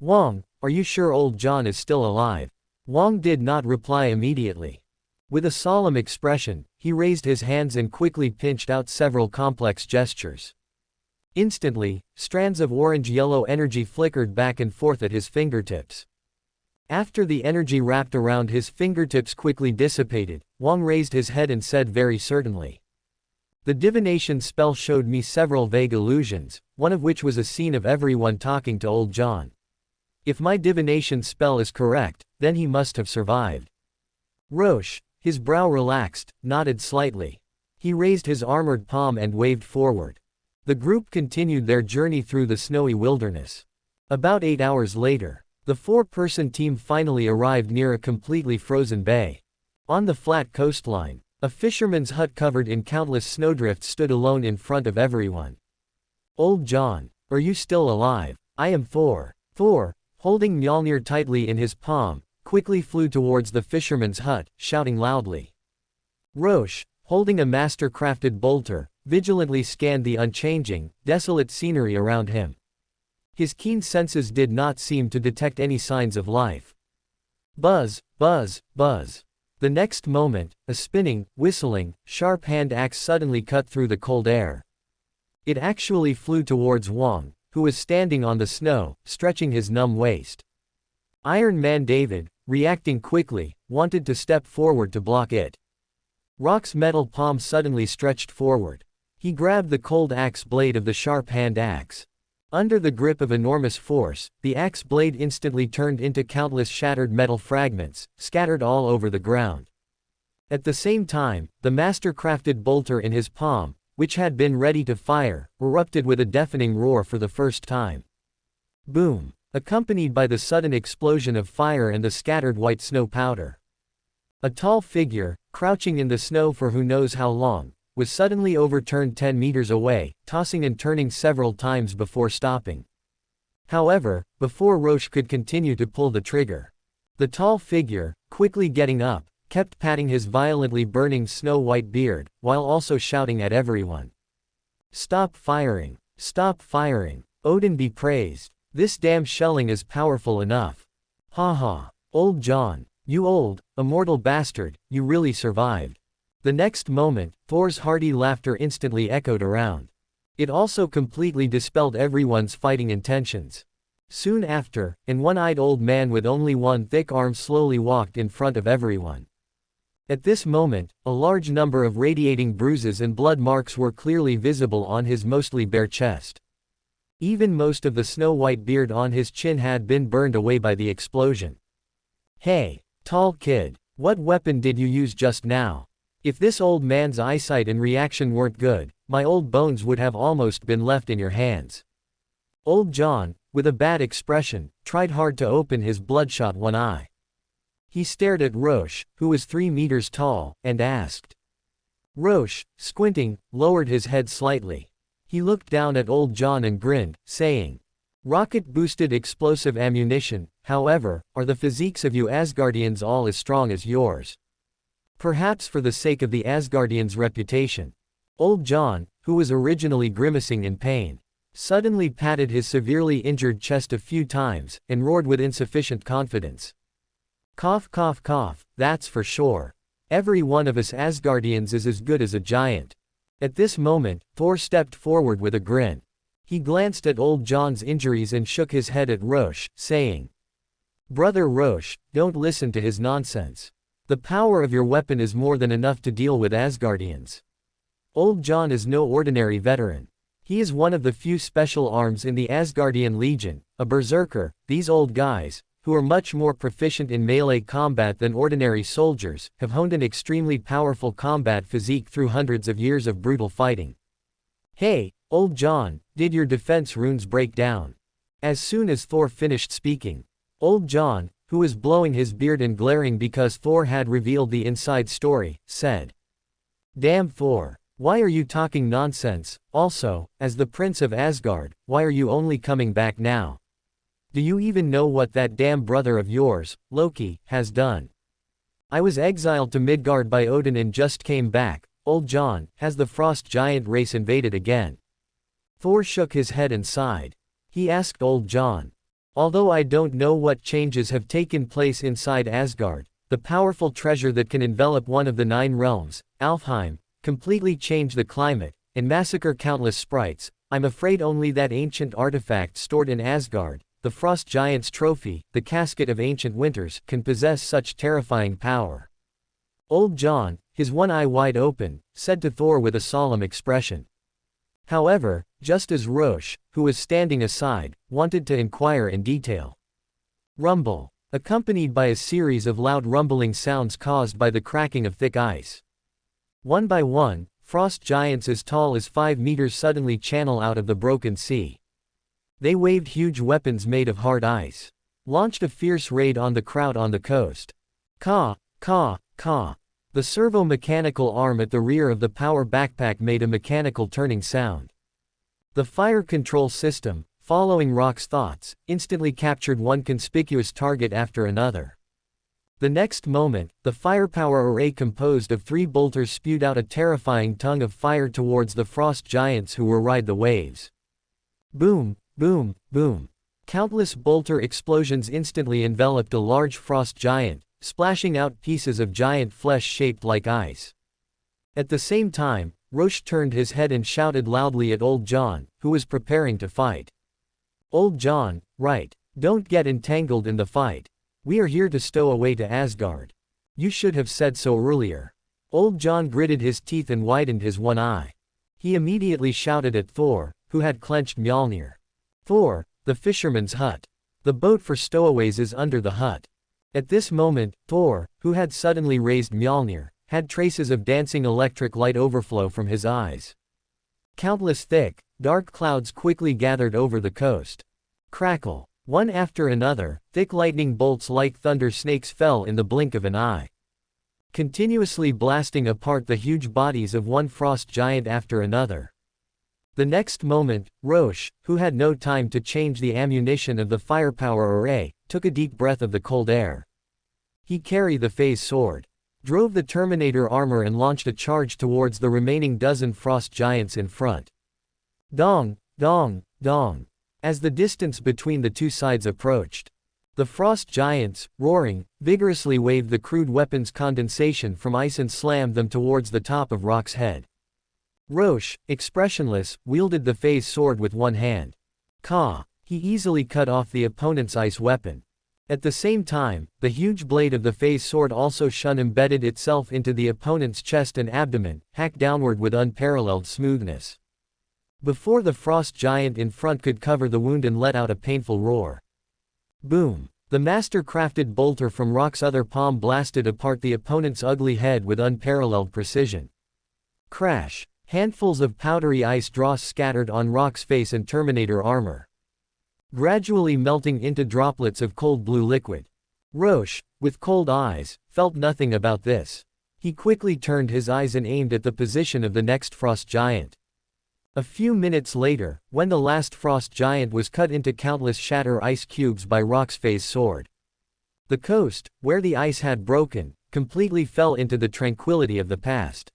A: "Wang, are you sure old John is still alive?" Wang did not reply immediately. With a solemn expression, he raised his hands and quickly pinched out several complex gestures. Instantly, strands of orange-yellow energy flickered back and forth at his fingertips. After the energy wrapped around his fingertips quickly dissipated, Wang raised his head and said very certainly, "The divination spell showed me several vague illusions, one of which was a scene of everyone talking to old John. If my divination spell is correct, then he must have survived." Rorschach, his brow relaxed, nodded slightly. He raised his armored palm and waved forward. The group continued their journey through the snowy wilderness. About 8 hours later, the four-person team finally arrived near a completely frozen bay. On the flat coastline, a fisherman's hut covered in countless snowdrifts stood alone in front of everyone. "Old John, are you still alive? I am Thor." Thor, holding Mjolnir tightly in his palm, quickly flew towards the fisherman's hut, shouting loudly. Rorschach, holding a master-crafted bolter, vigilantly scanned the unchanging, desolate scenery around him. His keen senses did not seem to detect any signs of life. Buzz, buzz, buzz. The next moment, a spinning, whistling, sharp hand axe suddenly cut through the cold air. It actually flew towards Wang, who was standing on the snow, stretching his numb waist. Iron Man David, reacting quickly, wanted to step forward to block it. Rock's metal palm suddenly stretched forward. He grabbed the cold axe blade of the sharp hand axe. Under the grip of enormous force, the axe blade instantly turned into countless shattered metal fragments, scattered all over the ground. At the same time, the master-crafted bolter in his palm, which had been ready to fire, erupted with a deafening roar for the first time. Boom! Accompanied by the sudden explosion of fire and the scattered white snow powder. A tall figure, crouching in the snow for who knows how long, was suddenly overturned 10 meters away, tossing and turning several times before stopping. However, before Rorschach could continue to pull the trigger, the tall figure, quickly getting up, kept patting his violently burning snow-white beard, while also shouting at everyone. "Stop firing! Stop firing! Odin be praised! This damn shelling is powerful enough. Ha ha! Old John, you old, immortal bastard, you really survived." The next moment, Thor's hearty laughter instantly echoed around. It also completely dispelled everyone's fighting intentions. Soon after, an one-eyed old man with only one thick arm slowly walked in front of everyone. At this moment, a large number of radiating bruises and blood marks were clearly visible on his mostly bare chest. Even most of the snow-white beard on his chin had been burned away by the explosion. "Hey, tall kid, What weapon did you use just now? If this old man's eyesight and reaction weren't good, my old bones would have almost been left in your hands. Old John, with a bad expression, tried hard to open his bloodshot one eye. He stared at Roche, who was 3 meters tall, and asked. Roche, squinting, lowered his head slightly. He looked down at old John and grinned, saying, Rocket-boosted explosive ammunition, however, are the physiques of you Asgardians all as strong as yours? Perhaps for the sake of the Asgardians' reputation. Old John, who was originally grimacing in pain, suddenly patted his severely injured chest a few times, and roared with insufficient confidence. Cough cough cough, that's for sure. Every one of us Asgardians is as good as a giant. At this moment, Thor stepped forward with a grin. He glanced at old John's injuries and shook his head at Roche, saying, Brother Roche, don't listen to his nonsense. The power of your weapon is more than enough to deal with Asgardians. Old John is no ordinary veteran. He is one of the few special arms in the Asgardian Legion, a berserker. These old guys, who are much more proficient in melee combat than ordinary soldiers, have honed an extremely powerful combat physique through hundreds of years of brutal fighting. Hey, old John, did your defense runes break down? As soon as Thor finished speaking, old John, who was blowing his beard and glaring because Thor had revealed the inside story, said, Damn Thor, why are you talking nonsense? Also, as the Prince of Asgard, why are you only coming back now? Do you even know what that damn brother of yours, Loki, has done? I was exiled to Midgard by Odin and just came back. Old John, has the frost giant race invaded again? Thor shook his head and sighed. He asked old John, Although I don't know what changes have taken place inside Asgard, the powerful treasure that can envelop one of the 9 realms, Alfheim, completely change the climate, and massacre countless sprites, I'm afraid only that ancient artifact stored in Asgard, the Frost Giant's trophy, the Casket of Ancient Winters, can possess such terrifying power. Old John, his one eye wide open, said to Thor with a solemn expression. However, just as Roche, who was standing aside, wanted to inquire in detail. Rumble, accompanied by a series of loud rumbling sounds caused by the cracking of thick ice. One by one, frost giants as tall as 5 meters suddenly channel out of the broken sea. They waved huge weapons made of hard ice, launched a fierce raid on the crowd on the coast. Caw, caw, caw. The servo-mechanical arm at the rear of the power backpack made a mechanical turning sound. The fire control system, following Rock's thoughts, instantly captured one conspicuous target after another. The next moment, the firepower array composed of 3 bolters spewed out a terrifying tongue of fire towards the frost giants who were ride the waves. Boom, boom, boom. Countless bolter explosions instantly enveloped a large frost giant, splashing out pieces of giant flesh shaped like ice. At the same time, Roche turned his head and shouted loudly at old John, who was preparing to fight. Old John, right, don't get entangled in the fight. We are here to stow away to Asgard. You should have said so earlier. Old John gritted his teeth and widened his one eye. He immediately shouted at Thor, who had clenched Mjolnir. Thor, the fisherman's hut. The boat for stowaways is under the hut. At this moment, Thor, who had suddenly raised Mjolnir, had traces of dancing electric light overflow from his eyes. Countless thick, dark clouds quickly gathered over the coast. Crackle. One after another, thick lightning bolts like thunder snakes fell in the blink of an eye, continuously blasting apart the huge bodies of one frost giant after another. The next moment, Roche, who had no time to change the ammunition of the firepower array, took a deep breath of the cold air. He carried the phase sword, drove the Terminator armor and launched a charge towards the remaining dozen frost giants in front. Dong, dong, dong. As the distance between the two sides approached, the frost giants, roaring, vigorously waved the crude weapons condensation from ice and slammed them towards the top of Rock's head. Roche, expressionless, wielded the phase sword with one hand. Caw! He easily cut off the opponent's ice weapon. At the same time, the huge blade of the phase sword also embedded itself into the opponent's chest and abdomen, hacked downward with unparalleled smoothness. Before the frost giant in front could cover the wound and let out a painful roar. Boom! The master-crafted bolter from Rock's other palm blasted apart the opponent's ugly head with unparalleled precision. Crash! Handfuls of powdery ice dross scattered on Rock's face and Terminator armor, gradually melting into droplets of cold blue liquid. Rorschach, with cold eyes, felt nothing about this. He quickly turned his eyes and aimed at the position of the next frost giant. A few minutes later, when the last frost giant was cut into countless shatter ice cubes by Rock's phase sword, the coast, where the ice had broken, completely fell into the tranquility of the past.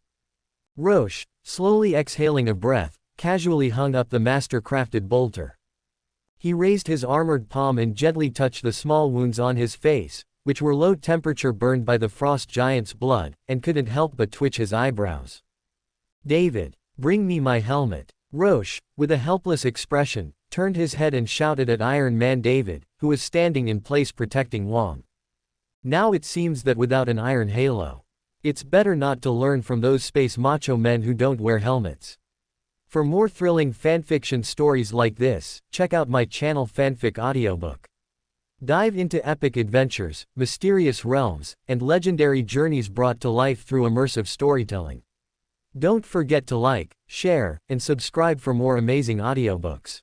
A: Rorschach, slowly exhaling a breath, casually hung up the master-crafted bolter. He raised his armored palm and gently touched the small wounds on his face, which were low temperature burned by the frost giant's blood, and couldn't help but twitch his eyebrows. "David, bring me my helmet." Rorschach, with a helpless expression, turned his head and shouted at Iron Man David, who was standing in place protecting Wong. Now it seems that without an iron halo, it's better not to learn from those space macho men who don't wear helmets. For more thrilling fanfiction stories like this, check out my channel Fanfic audiobook. Dive into epic adventures, mysterious realms, and legendary journeys brought to life through immersive storytelling. Don't forget to like, share, and subscribe for more amazing audiobooks.